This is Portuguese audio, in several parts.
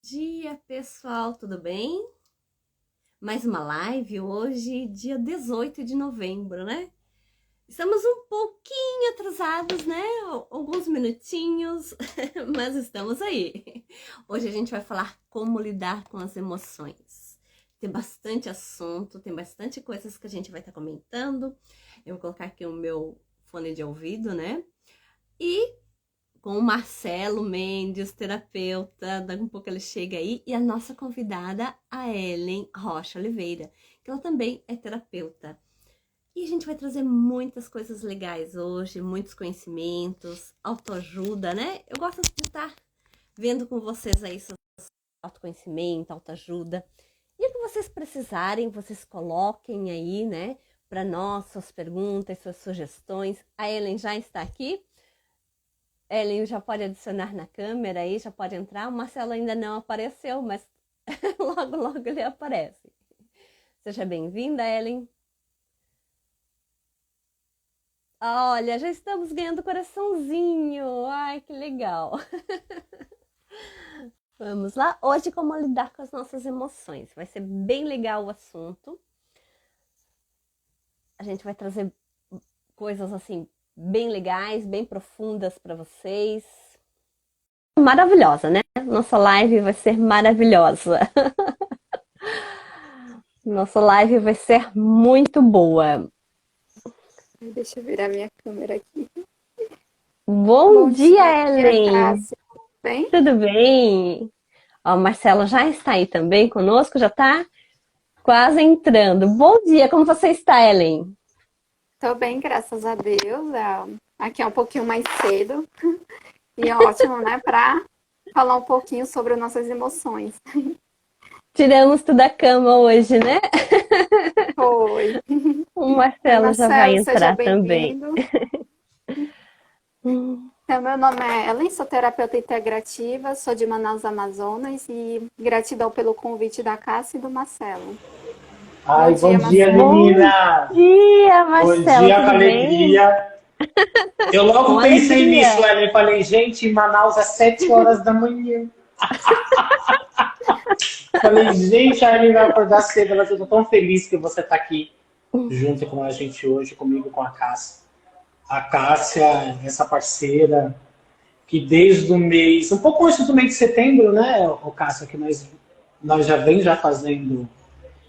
Dia, pessoal, tudo bem? Mais uma live hoje, dia 18 de novembro, né? Estamos um pouquinho atrasados, né? Alguns minutinhos, mas estamos aí. Hoje a gente vai falar como lidar com as emoções. Tem bastante assunto, tem bastante coisas que a gente vai estar comentando. Eu vou colocar aqui o meu fone de ouvido, né? E com o Marcelo Mendes, terapeuta, daqui um pouco ele chega aí, e a nossa convidada, a Ellen Rocha Oliveira, que ela também é terapeuta. E a gente vai trazer muitas coisas legais hoje, muitos conhecimentos, autoajuda, né? Eu gosto de estar vendo com vocês aí sobre autoconhecimento, autoajuda. E o que vocês precisarem, vocês coloquem aí, né? Para nós, suas perguntas, suas sugestões. A Ellen já está aqui. Ellen já pode adicionar na câmera aí, já pode entrar. O Marcelo ainda não apareceu, mas logo, logo ele aparece. Seja bem-vinda, Ellen. Olha, já estamos ganhando coraçãozinho. Ai, que legal. Vamos lá. Hoje, como lidar com as nossas emoções. Vai ser bem legal o assunto. A gente vai trazer coisas assim bem legais, bem profundas para vocês. Maravilhosa, né? Nossa live vai ser maravilhosa. Nossa live vai ser muito boa. Deixa eu virar minha câmera aqui. Bom Bom dia, dia, Ellen. Cássia. Bem? Tudo bem? Ó, o Marcelo já está aí também conosco, já está quase entrando. Bom dia, como você está, Ellen? Tô bem, graças a Deus. Aqui é um pouquinho mais cedo. E é ótimo, né, para falar um pouquinho sobre nossas emoções. Tiramos tudo da cama hoje, né? Foi. O Oi, Marcelo já vai Marcelo, seja entrar também. bem-vindo. Então, meu nome é Ellen, sou terapeuta integrativa, sou de Manaus, Amazonas, e gratidão pelo convite da Cássia e do Marcelo. Bom Ai, bom dia, dia, Marcelo. Bom menina! dia, Bom Marcelo, dia, com tudo bem? alegria. Eu Com logo pensei nisso, alegria. Ellen. Falei, gente, em Manaus é 7 horas da manhã. Falei, gente, a Ellen vai acordar cedo, mas eu tô tão feliz que você tá aqui junto com a gente hoje, comigo, com a Cássia. A Cássia, essa parceira, que desde o mês, um pouco antes do mês de setembro, né, o Cássia, que nós já vem já fazendo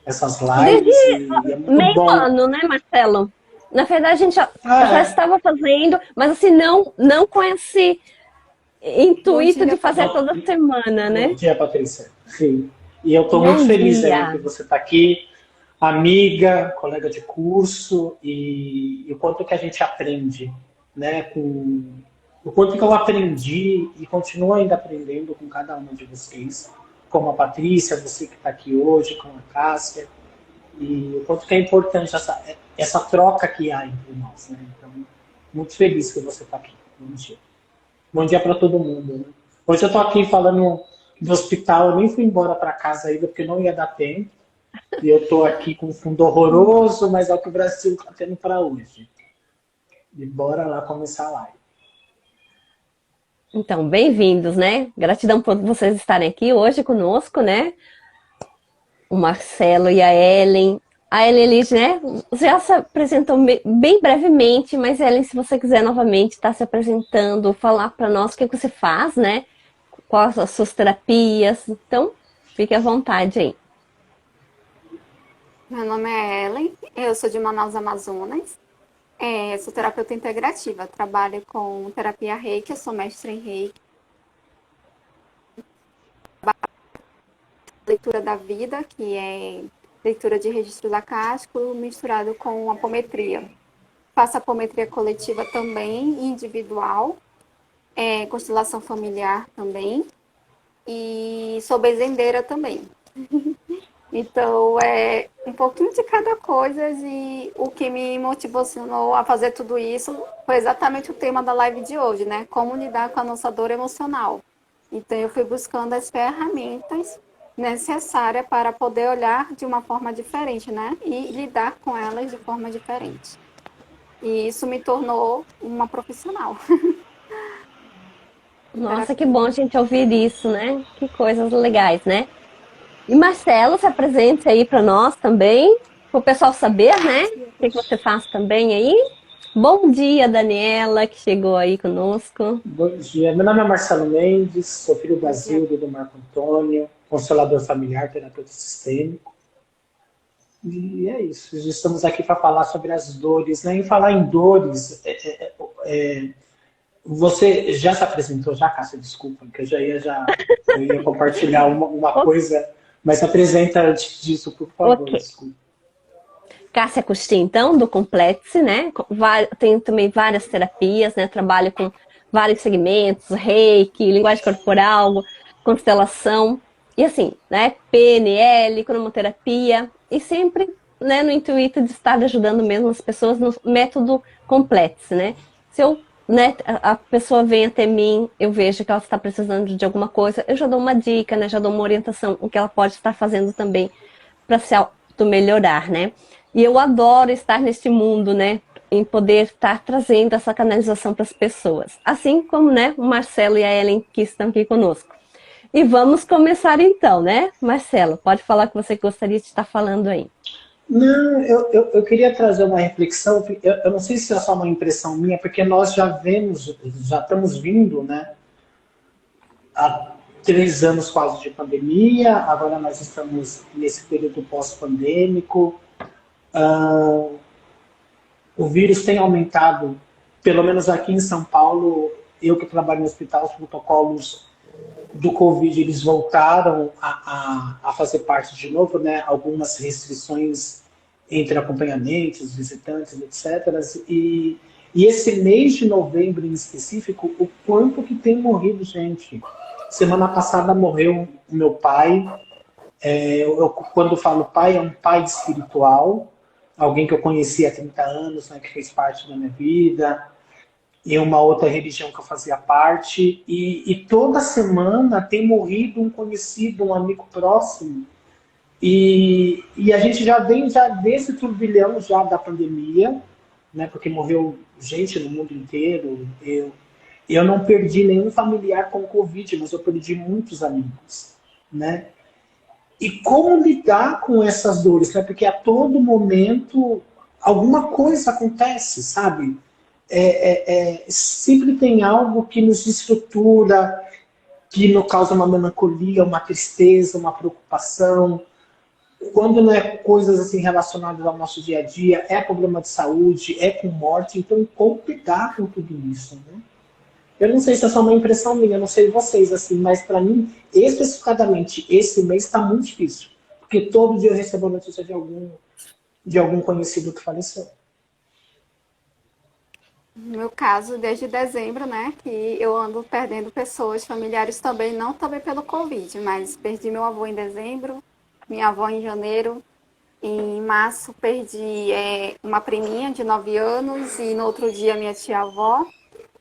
essas Desde lives e é muito meio bom. ano, né, Marcelo? Na verdade, a gente já É, estava fazendo, mas assim, não com esse Bom intuito dia, de fazer não, Patrícia. toda semana, bom né? dia, Patrícia. Sim. E eu estou muito Bom feliz, Ellen, dia. que você está aqui, amiga, colega de curso, e o quanto que a gente aprende, né? O quanto que eu aprendi e continuo ainda aprendendo com cada uma de vocês, como a Patrícia, você que está aqui hoje, com a Cássia, e o quanto que é importante essa troca que há entre nós, né? Então, muito feliz que você está aqui. Bom dia. Bom dia para todo mundo. Né? Hoje eu estou aqui falando do hospital, eu nem fui embora para casa ainda porque não ia dar tempo. E eu estou aqui com um fundo horroroso, mas é o que o Brasil está tendo para hoje. E bora lá começar a live. Então, bem-vindos, né? Gratidão por vocês estarem aqui hoje conosco, né? O Marcelo e a Ellen. A Ellen Elige, né? Já se apresentou bem brevemente, mas Ellen, se você quiser novamente estar se apresentando, falar para nós o que você faz, né? Quais as suas terapias. Então, fique à vontade aí. Meu nome é Ellen, eu sou de Manaus, Amazonas. Sou terapeuta integrativa, trabalho com terapia Reiki, eu sou mestre em Reiki, leitura da vida, que é leitura de registros acásticos, misturado com apometria. Faço apometria coletiva também, individual, constelação familiar também, e sou bezendeira também. Então, é um pouquinho de cada coisa e o que me motivou a fazer tudo isso foi exatamente o tema da live de hoje, né? Como lidar com a nossa dor emocional. Então, eu fui buscando as ferramentas necessárias para poder olhar de uma forma diferente, né? E lidar com elas de forma diferente. E isso me tornou uma profissional. Nossa, que bom a gente ouvir isso, né? Que coisas legais, né? E Marcelo, se apresente aí para nós também, para o pessoal saber, né? O que você faz também aí. Bom dia, Daniela, que chegou aí conosco. Bom dia. Meu nome é Marcelo Mendes, sou filho da Bom dia. Zilda e do Marco Antônio, consolador familiar, terapeuta sistêmico. E é isso. Estamos aqui para falar sobre as dores, né? E falar em dores, você já se apresentou, já, Cássia? Desculpa, que eu ia compartilhar uma coisa, mas se apresenta antes disso, por favor, Ok. desculpa. Cássia Custin, então, do Complexo, né? Tenho também várias terapias, né? Trabalho com vários segmentos, reiki, linguagem corporal, constelação, e assim, né? PNL, cromoterapia, e sempre, né, no intuito de estar ajudando mesmo as pessoas no método Complexo, né? Se eu, né, a pessoa vem até mim, eu vejo que ela está precisando de alguma coisa, eu já dou uma dica, né? Já dou uma orientação, o que ela pode estar fazendo também para se auto-melhorar, né? E eu adoro estar neste mundo, né? Em poder estar trazendo essa canalização para as pessoas. Assim como, né, o Marcelo e a Ellen que estão aqui conosco. E vamos começar então, né? Marcelo, pode falar o que você gostaria de estar falando aí. Não, eu queria trazer uma reflexão. Eu não sei se é só uma impressão minha, porque nós já estamos vindo, né? Há 3 anos quase de pandemia, agora nós estamos nesse período pós-pandêmico. O vírus tem aumentado, pelo menos aqui em São Paulo, eu que trabalho no hospital, os protocolos do Covid, eles voltaram a fazer parte de novo, né? Algumas restrições entre acompanhamentos, visitantes, etc. E esse mês de novembro em específico, o quanto que tem morrido gente. Semana passada morreu o meu pai. Quando falo pai, é um pai espiritual, alguém que eu conheci há 30 anos, né, que fez parte da minha vida, e uma outra religião que eu fazia parte, e toda semana tem morrido um conhecido, um amigo próximo, e a gente já vem já desse turbilhão já da pandemia, né, porque morreu gente no mundo inteiro. Eu não perdi nenhum familiar com Covid, mas eu perdi muitos amigos, né? E como lidar com essas dores, né? Porque a todo momento alguma coisa acontece, sabe? Sempre tem algo que nos estrutura, que nos causa uma melancolia, uma tristeza, uma preocupação. Quando não é coisas assim relacionadas ao nosso dia a dia, é problema de saúde, é com morte. Então, como lidar com tudo isso, né? Eu não sei se é só uma impressão minha, eu não sei vocês, assim, mas para mim, especificadamente, esse mês está muito difícil. Porque todo dia eu recebo notícia de algum conhecido que faleceu. No meu caso, desde dezembro, né, que eu ando perdendo pessoas, familiares também, não também pelo Covid, mas perdi meu avô em dezembro, minha avó em janeiro, em março perdi uma priminha de 9 anos e no outro dia minha tia-avó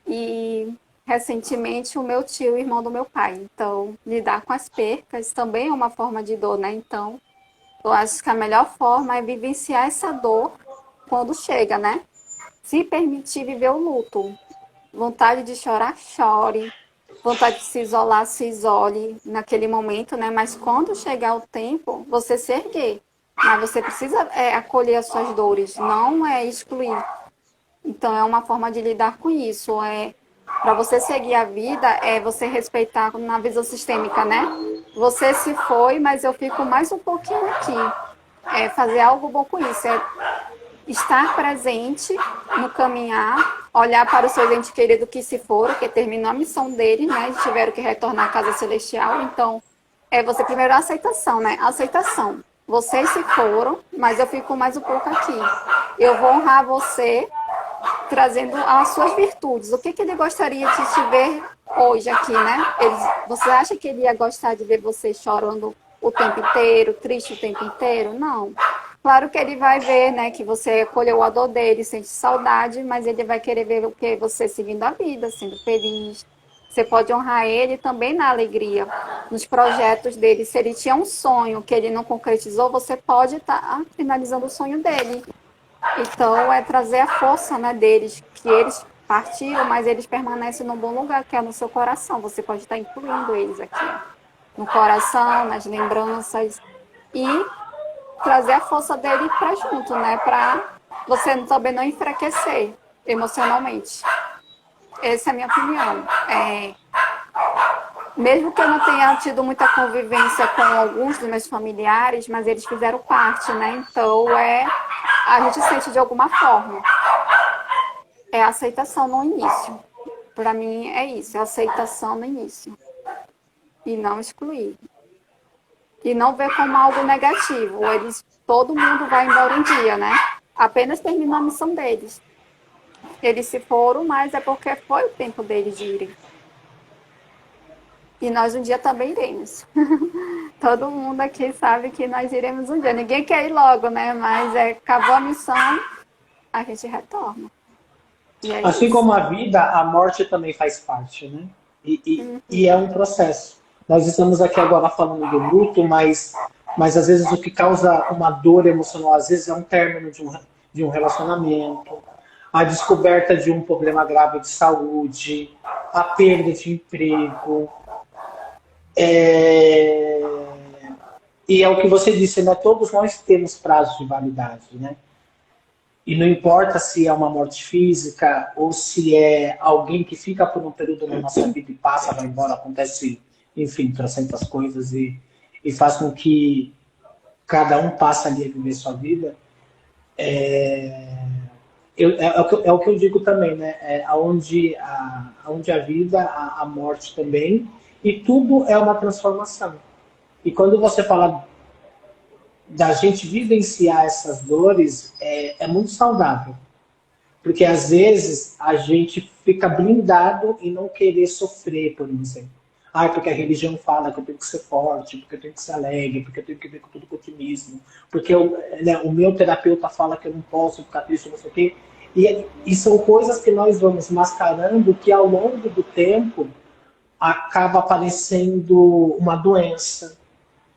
e recentemente o meu tio, irmão do meu pai. Então, lidar com as percas também é uma forma de dor, né? Então, eu acho que a melhor forma é vivenciar essa dor quando chega, né? Se permitir viver o luto. Vontade de chorar, chore. Vontade de se isolar, se isole naquele momento, né? Mas quando chegar o tempo, você se erguer. Mas você precisa acolher as suas dores, não é excluir. Então, é uma forma de lidar com isso. Para você seguir a vida, é você respeitar na visão sistêmica, né? Você se foi, mas eu fico mais um pouquinho aqui. É fazer algo bom com isso. É estar presente no caminhar, olhar para os seus entes queridos que se foram, que terminou a missão deles, né? Eles tiveram que retornar à casa celestial. Então, você primeiro a aceitação, né? Aceitação. Vocês se foram, mas eu fico mais um pouco aqui. Eu vou honrar você trazendo as suas virtudes. O que ele gostaria de te ver hoje aqui, né? Você acha que ele ia gostar de ver você chorando o tempo inteiro, triste o tempo inteiro? Não. Claro que ele vai ver, né, que você acolheu a dor dele, sente saudade, mas ele vai querer ver o que você seguindo a vida, sendo feliz. Você pode honrar ele também na alegria, nos projetos dele. Se ele tinha um sonho que ele não concretizou, você pode estar finalizando o sonho dele. Então, é trazer a força, né, deles, que eles partiram, mas eles permanecem num bom lugar, que é no seu coração. Você pode estar incluindo eles aqui, no coração, nas lembranças, e trazer a força dele para junto, né? Para você também não enfraquecer emocionalmente. Essa é a minha opinião. Mesmo que eu não tenha tido muita convivência com alguns dos meus familiares, mas eles fizeram parte, né? Então, a gente sente de alguma forma. É aceitação no início. Para mim, é isso. É aceitação no início. E não excluir. E não ver como algo negativo. Todo mundo vai embora um dia, né? Apenas terminou a missão deles. Eles se foram, mas é porque foi o tempo deles de irem. E nós um dia também iremos. Todo mundo aqui sabe que nós iremos um dia. Ninguém quer ir logo, né? Mas acabou a missão, a gente retorna. Assim como a vida, a morte também faz parte, né? E é um processo. Nós estamos aqui agora falando do luto, mas às vezes o que causa uma dor emocional, às vezes é um término de um relacionamento, a descoberta de um problema grave de saúde, a perda de emprego. E é o que você disse, né? Todos nós temos prazos de validade, né? E não importa se é uma morte física ou se é alguém que fica por um período na nossa vida e passa, vai embora, acontece, enfim, trocentas coisas e faz com que cada um passe ali a viver sua vida. É o que eu digo também, né? Onde a vida, a morte também, e tudo é uma transformação. E quando você fala da gente vivenciar essas dores, é muito saudável. Porque às vezes a gente fica blindado em não querer sofrer, por exemplo. Porque a religião fala que eu tenho que ser forte, porque eu tenho que ser alegre, porque eu tenho que ver com tudo com otimismo, porque o meu terapeuta fala que eu não posso ficar triste, não sei o quê. E são coisas que nós vamos mascarando que ao longo do tempo acaba aparecendo uma doença,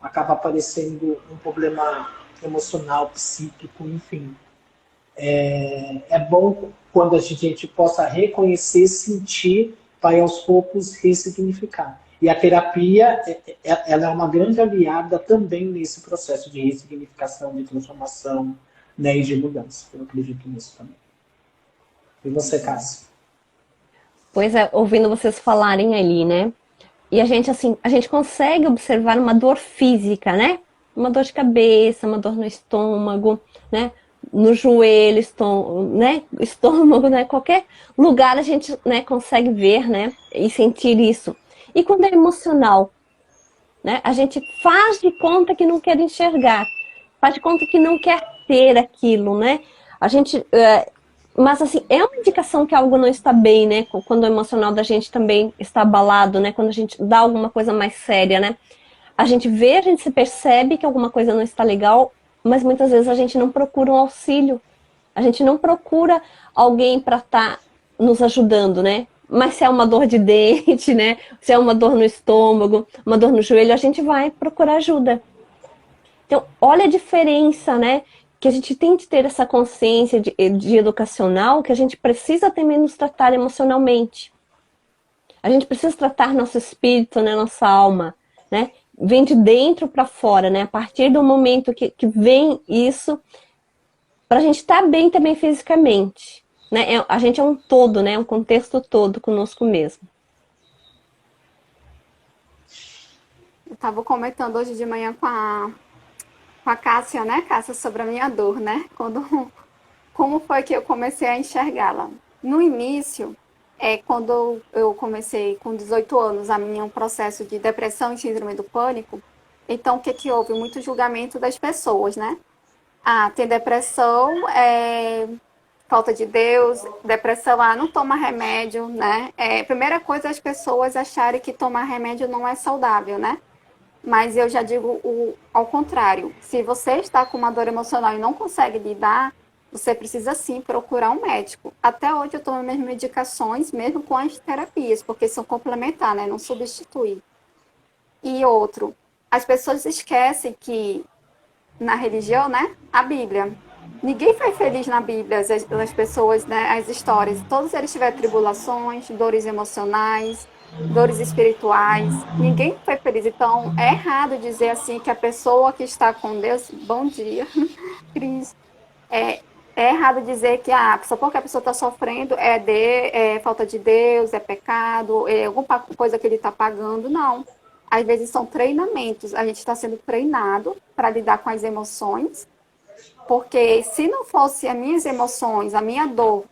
acaba aparecendo um problema emocional, psíquico, enfim. É bom quando a gente possa reconhecer, sentir, para aos poucos ressignificar. E a terapia, ela é uma grande aliada também nesse processo de ressignificação, de transformação, né, e de mudança. Eu acredito nisso também. E você, Cássia? Pois é, ouvindo vocês falarem ali, né? E a gente consegue observar uma dor física, né? Uma dor de cabeça, uma dor no estômago, né? No joelho, estômago, né? Qualquer lugar a gente, né, consegue ver, né? E sentir isso. E quando é emocional, né? A gente faz de conta que não quer enxergar, faz de conta que não quer ter aquilo, né? Mas assim, é uma indicação que algo não está bem, né? Quando o emocional da gente também está abalado, né? Quando a gente dá alguma coisa mais séria, né? A gente se percebe que alguma coisa não está legal, mas muitas vezes a gente não procura um auxílio. A gente não procura alguém para estar nos ajudando, né? Mas se é uma dor de dente, né? Se é uma dor no estômago, uma dor no joelho, a gente vai procurar ajuda. Então, olha a diferença, né? Que a gente tem de ter essa consciência de educacional, que a gente precisa também nos tratar emocionalmente. A gente precisa tratar nosso espírito, né, nossa alma, né? Vem de dentro para fora, né? A partir do momento que vem isso, para a gente estar bem também fisicamente, né? A gente é um todo, né? Um contexto todo conosco mesmo. Eu estava comentando hoje de manhã com a Cássia, né, Cássia, sobre a minha dor, né? Como foi que eu comecei a enxergá-la? No início, quando eu comecei com 18 anos, a minha processo de depressão e síndrome do pânico, então o que houve? Muito julgamento das pessoas, né? Tem depressão, falta de Deus, depressão, não toma remédio, né? Primeira coisa, as pessoas acharem que tomar remédio não é saudável, né? Mas eu já digo ao contrário. Se você está com uma dor emocional e não consegue lidar, você precisa sim procurar um médico. Até hoje eu tomo minhas medicações, mesmo com as terapias, porque são complementares, né? Não substitui. E outro, as pessoas esquecem que na religião, né? A Bíblia, Ninguém foi feliz na Bíblia, as pessoas, né, as histórias. Todos eles tiveram tribulações, dores emocionais, dores espirituais. Ninguém foi feliz. Então, é errado dizer assim que a pessoa que está com Deus, bom dia, Cris, é, é errado dizer que só porque a pessoa está sofrendo é falta de Deus, é pecado, é alguma coisa que ele está pagando. Não. Às vezes são treinamentos. A gente está sendo treinado para lidar com as emoções, porque se não fosse as minhas emoções, a minha dor,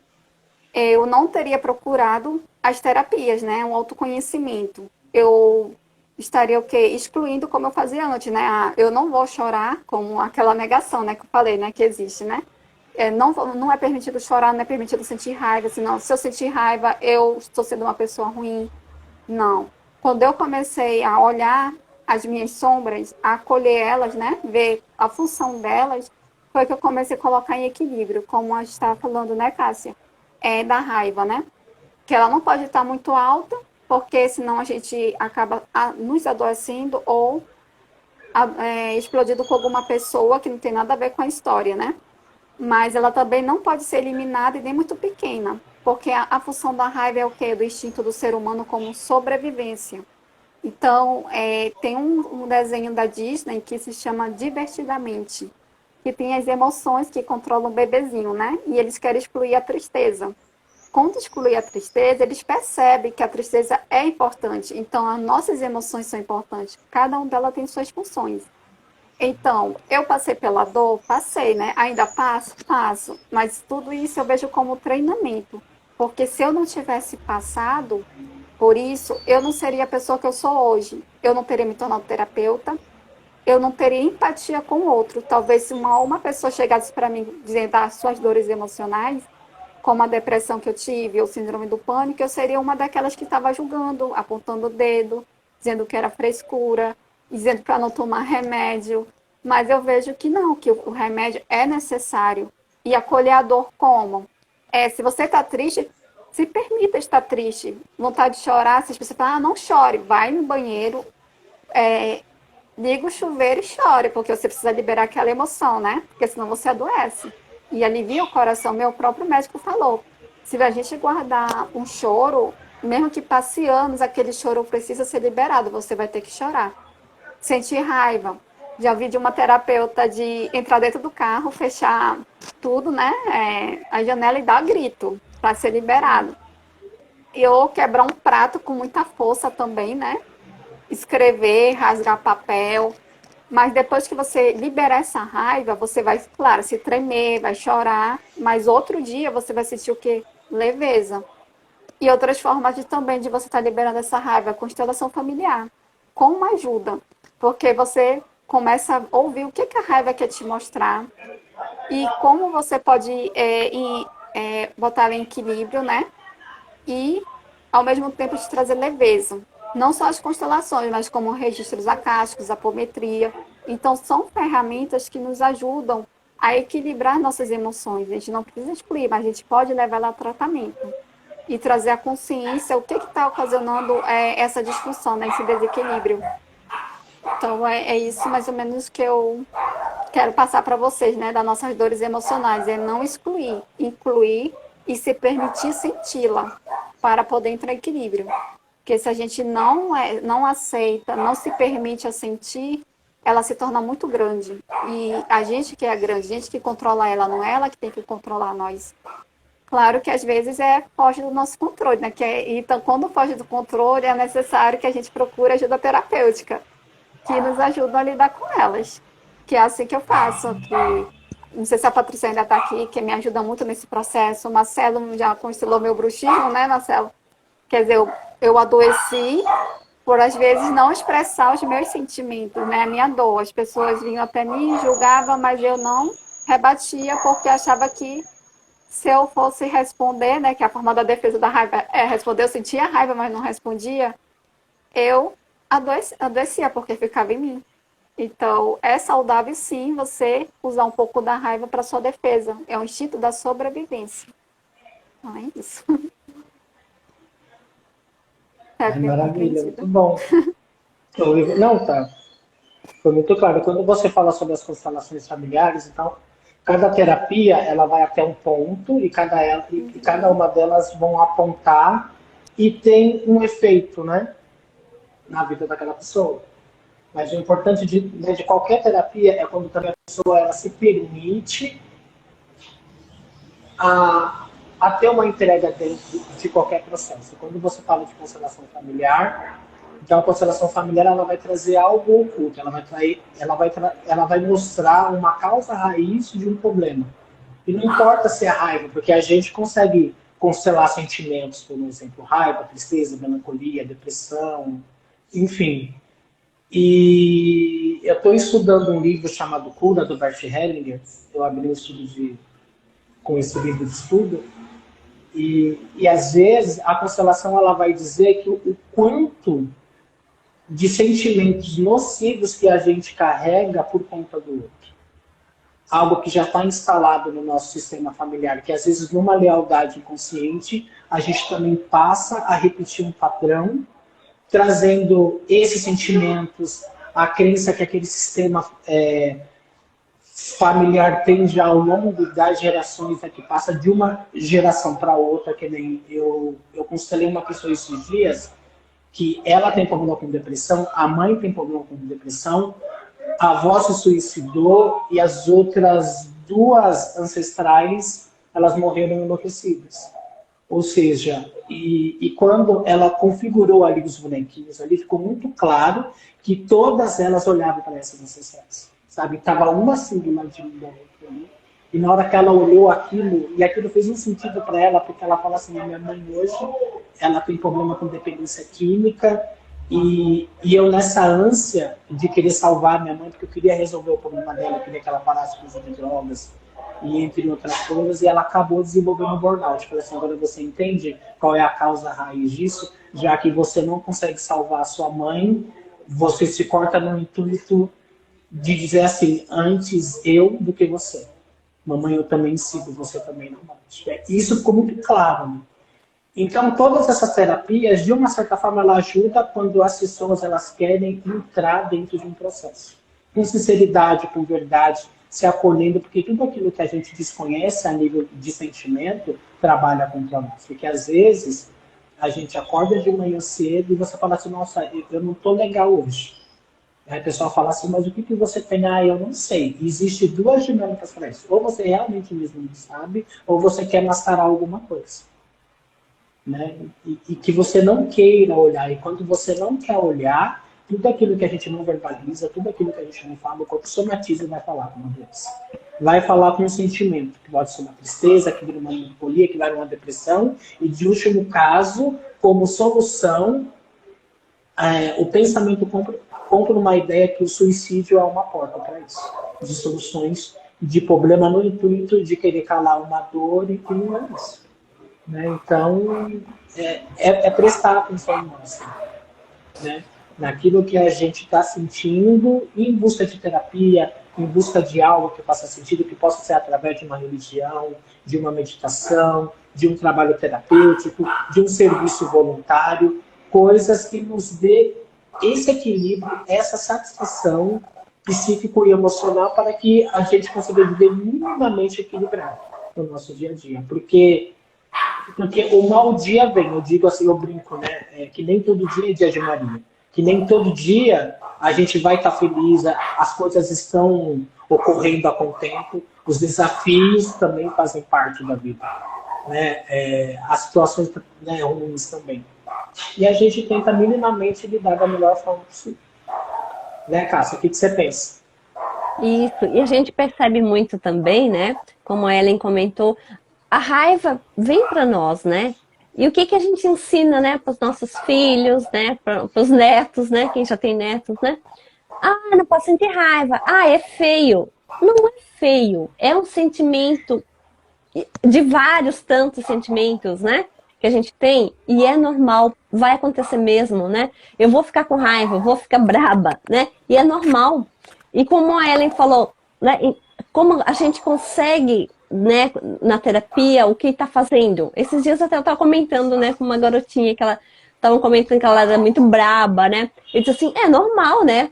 eu não teria procurado as terapias, né? Um autoconhecimento. Eu estaria o quê? Excluindo como eu fazia antes, né? Eu não vou chorar, como aquela negação, né? Que eu falei, né? Que existe, né? Não é permitido chorar, não é permitido sentir raiva. Senão, se eu sentir raiva, eu estou sendo uma pessoa ruim. Não. Quando eu comecei a olhar as minhas sombras, a acolher elas, né? Ver a função delas, foi que eu comecei a colocar em equilíbrio, como a gente estava falando, né, Cássia? Da raiva, né? Que ela não pode estar muito alta, porque senão a gente acaba nos adoecendo ou explodindo com alguma pessoa que não tem nada a ver com a história, né? Mas ela também não pode ser eliminada e nem muito pequena, porque a função da raiva é o quê? Do instinto do ser humano como sobrevivência. Então, tem um desenho da Disney que se chama Divertidamente, que tem as emoções que controlam o bebezinho, né? E eles querem excluir a tristeza. Quando excluir a tristeza, eles percebem que a tristeza é importante. Então, as nossas emoções são importantes. Cada uma delas tem suas funções. Então, eu passei pela dor? Passei, né? Ainda passo? Passo. Mas tudo isso eu vejo como treinamento. Porque se eu não tivesse passado por isso, eu não seria a pessoa que eu sou hoje. Eu não teria me tornado terapeuta, eu não teria empatia com o outro. Talvez se uma pessoa chegasse para mim dizendo as suas dores emocionais, como a depressão que eu tive, ou síndrome do pânico, eu seria uma daquelas que estava julgando, apontando o dedo, dizendo que era frescura, dizendo para não tomar remédio. Mas eu vejo que não, que o remédio é necessário. E acolher a dor como? Se você está triste, se permita estar triste. Vontade de chorar, se as pessoas falam, não chore, vai no banheiro, liga o chuveiro e chore, porque você precisa liberar aquela emoção, né? Porque senão você adoece. E alivia o coração. Meu próprio médico falou, se a gente guardar um choro, mesmo que passe anos, aquele choro precisa ser liberado, você vai ter que chorar. Sentir raiva. Já vi de uma terapeuta de entrar dentro do carro, fechar tudo, né? A janela e dar grito para ser liberado. Ou quebrar um prato com muita força também, né? Escrever, rasgar papel. Mas depois que você liberar essa raiva, você vai, claro, se tremer, vai chorar, mas outro dia você vai sentir o quê? Leveza. E outras formas também de você estar liberando essa raiva, constelação familiar, com uma ajuda, porque você começa a ouvir o que a raiva quer te mostrar e como você pode botar ela em equilíbrio, né? E, ao mesmo tempo, te trazer leveza. Não só as constelações, mas como registros acásticos, apometria. Então, são ferramentas que nos ajudam a equilibrar nossas emoções. A gente não precisa excluir, mas a gente pode levar ela ao tratamento. E trazer a consciência, o que está ocasionando essa disfunção, né, esse desequilíbrio. Então, é isso mais ou menos que eu quero passar para vocês, né, das nossas dores emocionais. É não excluir, incluir e se permitir senti-la para poder entrar em equilíbrio. Porque se a gente não aceita, não se permite a sentir, ela se torna muito grande. E a gente que é grande, a gente que controla ela, não é ela que tem que controlar nós. Claro que às vezes foge do nosso controle, né? Então, quando foge do controle, é necessário que a gente procure ajuda terapêutica, que nos ajuda a lidar com elas. Que é assim que eu faço. Não sei se a Patrícia ainda está aqui, que me ajuda muito nesse processo. O Marcelo já constelou meu bruxismo, né, Marcelo? Quer dizer, eu adoeci por, às vezes, não expressar os meus sentimentos, né? A minha dor. As pessoas vinham até mim, julgavam, mas eu não rebatia, porque achava que se eu fosse responder, né, que a forma da defesa da raiva é responder, eu sentia raiva, mas não respondia, eu adoecia, porque ficava em mim. Então, é saudável, sim, você usar um pouco da raiva para sua defesa. É um instinto da sobrevivência. Então, é isso. Maravilha, muito bom. Não, tá. Foi muito claro. Quando você fala sobre as constelações familiares e tal, Cada terapia, ela vai até um ponto e cada uma delas vão apontar e tem um efeito, né, na vida daquela pessoa. Mas o importante de qualquer terapia é quando também a pessoa ela se permite a ter uma entrega dentro de qualquer processo. Quando você fala de constelação familiar, então a constelação familiar ela vai trazer algo oculto, ela vai mostrar uma causa raiz de um problema. E não importa se é raiva, porque a gente consegue constelar sentimentos, por exemplo, raiva, tristeza, melancolia, depressão, enfim. E eu estou estudando um livro chamado Cura, do Bert Hellinger. Eu abri um estudo com esse livro de estudo. E às vezes a constelação ela vai dizer que o quanto de sentimentos nocivos que a gente carrega por conta do outro. Algo que já está instalado no nosso sistema familiar, que às vezes numa lealdade inconsciente, a gente também passa a repetir um padrão, trazendo esses sentimentos, a crença que aquele sistema familiar tem já ao longo das gerações, que passa de uma geração para outra, que nem eu constelei uma pessoa esses dias, que ela tem problema com depressão, a mãe tem problema com depressão, a avó se suicidou e as outras duas ancestrais, elas morreram enlouquecidas. Ou seja, e quando ela configurou ali os bonequinhos, ali ficou muito claro que todas elas olhavam para essas ancestrais. Sabe? Estava uma assim do ladinho da outra ali. E na hora que ela olhou aquilo, e aquilo fez um sentido para ela, porque ela fala assim, minha mãe hoje, ela tem problema com dependência química, e eu nessa ânsia de querer salvar minha mãe, porque eu queria resolver o problema dela, eu queria que ela parasse com os drogas, e entre outras coisas, e ela acabou desenvolvendo um burnout. Falei assim, agora você entende qual é a causa raiz disso, já que você não consegue salvar a sua mãe, você se corta no intuito de dizer assim, antes eu do que você. Mamãe, eu também sigo, você também não bate. Isso ficou muito claro. Né? Então, todas essas terapias, de uma certa forma, ela ajuda quando as pessoas elas querem entrar dentro de um processo. Com sinceridade, com verdade, se acolhendo, porque tudo aquilo que a gente desconhece a nível de sentimento, trabalha contra nós. Porque, às vezes, a gente acorda de manhã cedo e você fala assim, nossa, eu não estou legal hoje. Aí a pessoa fala assim, mas o que você tem? Ah, eu não sei. Existem duas dinâmicas para isso. Ou você realmente mesmo não sabe, ou você quer mascarar alguma coisa. Né? E que você não queira olhar. E quando você não quer olhar, tudo aquilo que a gente não verbaliza, tudo aquilo que a gente não fala, o corpo somatiza e vai falar com uma doença. Vai falar com um sentimento, que pode ser uma tristeza, que vira uma melancolia, que vai uma depressão. E de último caso, como solução, o pensamento compra uma ideia que o suicídio é uma porta para isso. De soluções de problema no intuito de querer calar uma dor e que não é isso. Né? Então, é prestar atenção em nós. Né? Naquilo que a gente está sentindo, em busca de terapia, em busca de algo que faça sentido, que possa ser através de uma religião, de uma meditação, de um trabalho terapêutico, de um serviço voluntário, coisas que nos dê esse equilíbrio, essa satisfação psíquico e emocional para que a gente consiga viver minimamente equilibrado no nosso dia a dia. Porque o mau dia vem, eu digo assim, eu brinco, né? Que nem todo dia é dia de Maria. Que nem todo dia a gente vai estar feliz, as coisas estão ocorrendo a contento, os desafios também fazem parte da vida. Né? As situações, né, ruins também. E a gente tenta minimamente lidar da melhor forma possível. Né, Cássia? O que você pensa? Isso, e a gente percebe muito também, né? Como a Ellen comentou, a raiva vem para nós, né? E o que a gente ensina, né, para os nossos filhos, né, para os netos, né, quem já tem netos, né? Ah, não posso sentir raiva. Ah, é feio. Não é feio, é um sentimento de vários tantos sentimentos, né? Que a gente tem, e é normal, vai acontecer mesmo, né? Eu vou ficar com raiva, eu vou ficar braba, né? E é normal. E como a Ellen falou, né? Como a gente consegue, né, na terapia, o que está fazendo? Esses dias até eu estava comentando, né, com uma garotinha que ela estava comentando que ela era muito braba, né? E disse assim, é normal, né,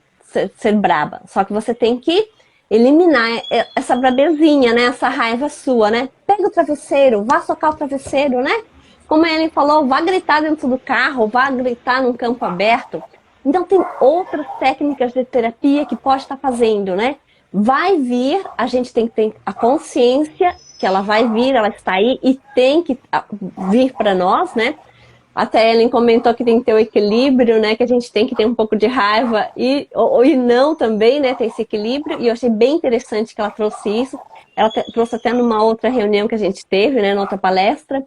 ser braba, só que você tem que eliminar essa brabezinha, né? Essa raiva sua, né? Pega o travesseiro, vá socar o travesseiro, né? Como a Ellen falou, vá gritar dentro do carro, vá gritar num campo aberto. Então tem outras técnicas de terapia que pode estar fazendo, né? Vai vir, a gente tem que ter a consciência que ela vai vir, ela está aí e tem que vir para nós, né? Até a Ellen comentou que tem que ter o equilíbrio, né? Que a gente tem que ter um pouco de raiva e não também, né? Ter esse equilíbrio. E eu achei bem interessante que ela trouxe isso. Ela trouxe até numa outra reunião que a gente teve, né? Na outra palestra.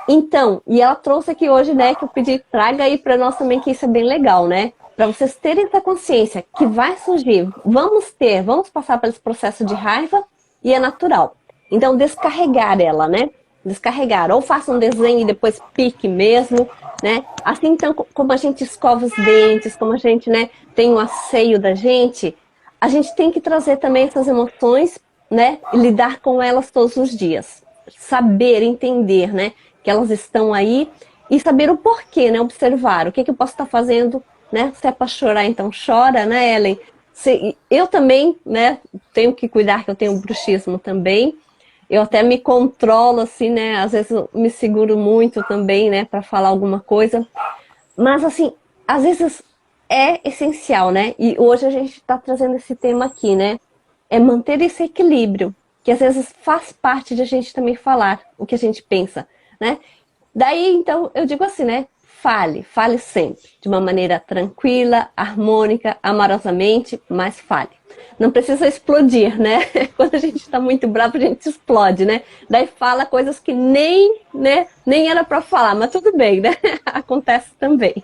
Então, e ela trouxe aqui hoje, né? Que eu pedi, traga aí para nós também, que isso é bem legal, né? Para vocês terem essa consciência que vai surgir. Vamos passar por esse processo de raiva e é natural. Então, descarregar ela, né? Descarregar, ou faça um desenho e depois pique mesmo, né? Assim, então, como a gente escova os dentes, como a gente, né, tem o asseio da gente, a gente tem que trazer também essas emoções, né, e lidar com elas todos os dias. Saber, entender, né, que elas estão aí e saber o porquê, né, observar o que eu posso estar fazendo, né? Se é para chorar, então chora, né, Ellen? Eu também, né, tenho que cuidar que eu tenho bruxismo também. Eu até me controlo, assim, né? Às vezes eu me seguro muito também, né? Para falar alguma coisa. Mas, assim, às vezes é essencial, né? E hoje a gente está trazendo esse tema aqui, né? É manter esse equilíbrio. Que às vezes faz parte de a gente também falar o que a gente pensa, né? Daí, então, eu digo assim, né? Fale sempre. De uma maneira tranquila, harmônica, amorosamente, mas fale. Não precisa explodir, né? Quando a gente está muito bravo, a gente explode, né? Daí fala coisas que nem era para falar, mas tudo bem, né? Acontece também.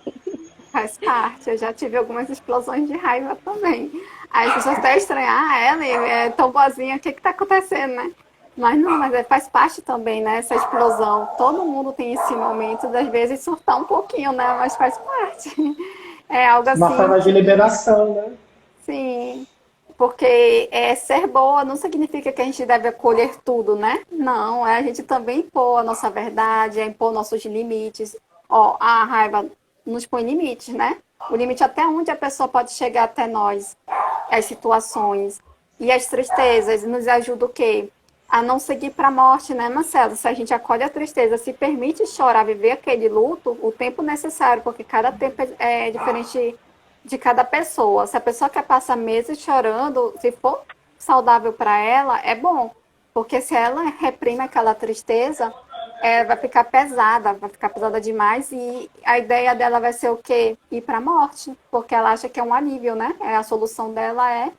Faz parte, eu já tive algumas explosões de raiva também. Aí as pessoas até estranham, ela é tão boazinha, o que está acontecendo, né? Mas não, faz parte também, né? Essa explosão. Todo mundo tem esse momento, às vezes surtar um pouquinho, né? Mas faz parte. É algo Uma assim forma de que, liberação, né? sim, porque ser boa não significa que a gente deve acolher tudo, né? Não, é a gente também impor a nossa verdade, é impor nossos limites. Ó, a raiva nos põe limites, né? O limite até onde a pessoa pode chegar até nós, as situações. E as tristezas nos ajudam o quê? A não seguir para a morte, né, Marcelo? Se a gente acolhe a tristeza, se permite chorar, viver aquele luto, o tempo necessário, porque cada tempo é diferente de cada pessoa. Se a pessoa quer passar meses chorando, se for saudável para ela, é bom. Porque se ela reprime aquela tristeza, vai ficar pesada demais e a ideia dela vai ser o quê? Ir para a morte, porque ela acha que é um alívio, né? A solução dela é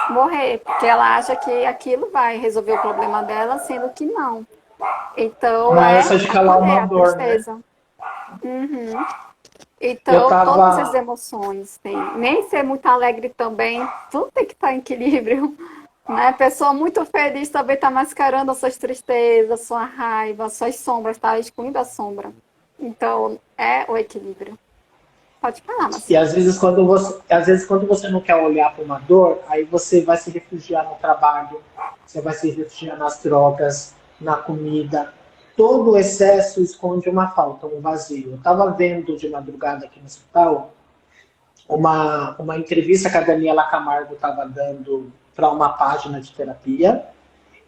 morrer, porque ela acha que aquilo vai resolver o problema dela, sendo que não. Então, Não, essa de calar acolher uma a dor, né? tristeza. Uhum. Eu Então, todas as tava. emoções têm. Nem ser muito alegre também, tudo tem que estar em equilíbrio. Né? A pessoa muito feliz também está mascarando as suas tristezas, sua raiva, suas sombras, está excluindo a sombra. Então, é o equilíbrio. Pode falar, E Marcelo. às vezes quando você não quer olhar para uma dor, aí você vai se refugiar no trabalho, você vai se refugiar nas drogas, na comida. Todo o excesso esconde uma falta, um vazio. Eu estava vendo de madrugada aqui no hospital uma entrevista que a Daniela Camargo estava dando para uma página de terapia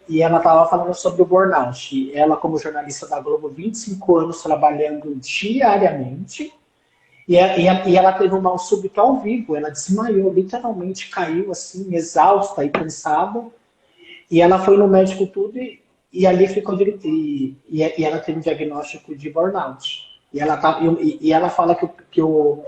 e ela estava falando sobre o burnout. Ela, como jornalista da Globo, 25 anos trabalhando diariamente e ela teve um mal súbito ao vivo. Ela desmaiou, literalmente caiu assim, exausta e cansada. E ela foi no médico tudo e ali ficou e ela teve um diagnóstico de burnout. E ela fala que o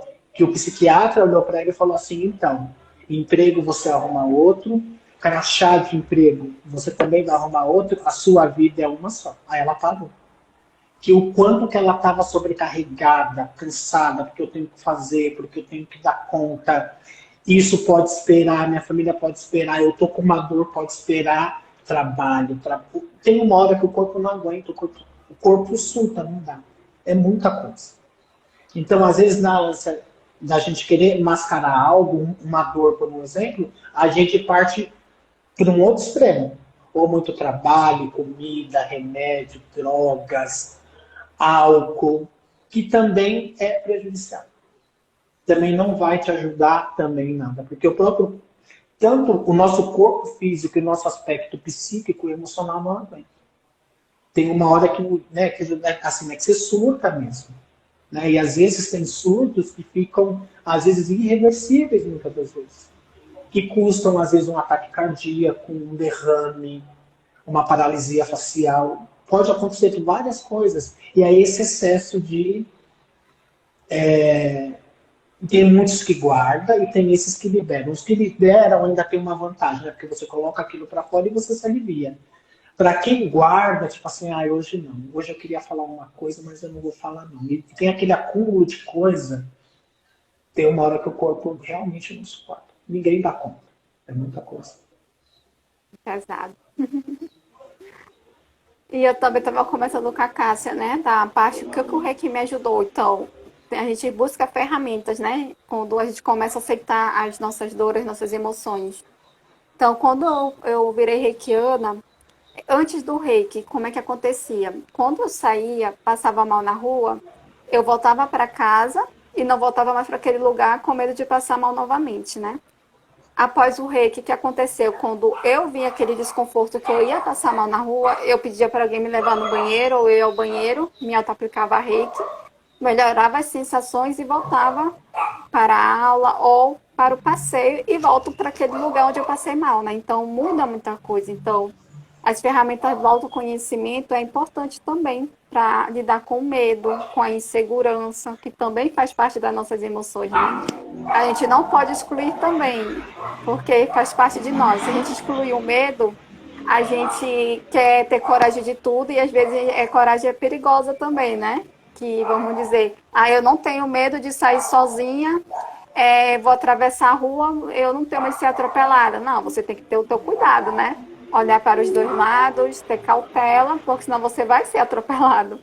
psiquiatra olhou para ela e falou assim, então, emprego você arruma outro, crachá de emprego você também vai arrumar outro, a sua vida é uma só. Aí ela parou. Que o quanto que ela estava sobrecarregada, cansada, porque eu tenho que fazer, porque eu tenho que dar conta, isso pode esperar, minha família pode esperar, eu tô com uma dor, pode esperar, trabalho. Tem uma hora que o corpo não aguenta, o corpo surta, não dá. É muita coisa. Então, às vezes, na ânsia da gente querer mascarar algo, uma dor, por um exemplo, a gente parte para um outro extremo. Ou muito trabalho, comida, remédio, drogas, álcool, que também é prejudicial. Também não vai te ajudar também nada, porque o próprio tanto o nosso corpo físico e o nosso aspecto psíquico e emocional não aguentam. Tem uma hora que, né, assim, que você surta mesmo. Né? E às vezes tem surtos que ficam, às vezes, irreversíveis, muitas das vezes. Que custam, às vezes, um ataque cardíaco, um derrame, uma paralisia facial. Pode acontecer de várias coisas. E aí esse excesso de... Tem muitos que guardam e tem esses que liberam. Os que liberam ainda tem uma vantagem, né? Porque você coloca aquilo para fora e você se alivia. Para quem guarda, tipo assim, hoje não. Hoje eu queria falar uma coisa, mas eu não vou falar não. E tem aquele acúmulo de coisa, tem uma hora que o corpo realmente não suporta. Ninguém dá conta. É muita coisa. Pesado. E eu também estava conversando com a Cássia, né, da parte que o Reiki me ajudou. Então, a gente busca ferramentas, né, quando a gente começa a aceitar as nossas dores, nossas emoções. Então, quando eu virei reikiana, antes do reiki, como é que acontecia? Quando eu saía, passava mal na rua, eu voltava para casa e não voltava mais para aquele lugar com medo de passar mal novamente, né? Após o reiki, o que aconteceu? Quando eu vi aquele desconforto que eu ia passar mal na rua, eu pedia para alguém me levar no banheiro, ou eu ia ao banheiro, me auto-aplicava reiki, melhorava as sensações e voltava para a aula ou para o passeio e volto para aquele lugar onde eu passei mal, né? Então, muda muita coisa. Então, as ferramentas do autoconhecimento é importante também para lidar com o medo, com a insegurança, que também faz parte das nossas emoções, né? A gente não pode excluir também, porque faz parte de nós. Se a gente excluir o medo, a gente quer ter coragem de tudo e às vezes coragem é perigosa também, né? Que vamos dizer, eu não tenho medo de sair sozinha, vou atravessar a rua, eu não tenho medo de ser atropelada. Não, você tem que ter o teu cuidado, né? Olhar para os dois lados, ter cautela, porque senão você vai ser atropelado.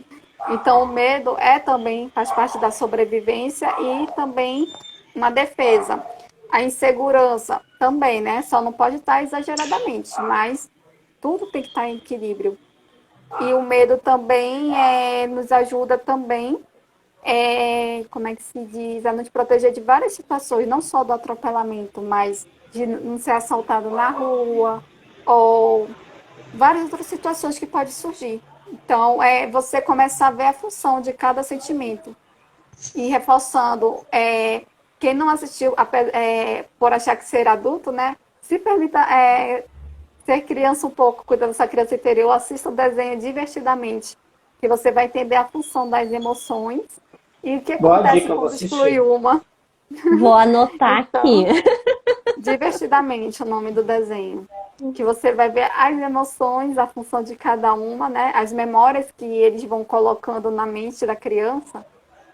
Então, o medo também faz parte da sobrevivência e também uma defesa. A insegurança também, né? Só não pode estar exageradamente, mas tudo tem que estar em equilíbrio. E o medo também nos ajuda também, como é que se diz, a nos proteger de várias situações, não só do atropelamento, mas de não ser assaltado na rua, ou várias outras situações que podem surgir. Então, você começar a ver a função de cada sentimento. E reforçando, quem não assistiu, por achar que ser adulto, né? Se permita ser criança um pouco, cuidando dessa criança interior, assista o desenho divertidamente, que você vai entender a função das emoções e o que Boa acontece dica, eu vou quando exclui assistir. uma. Vou anotar aqui. Então, divertidamente o nome do desenho. Que você vai ver as emoções, a função de cada uma, né? As memórias que eles vão colocando na mente da criança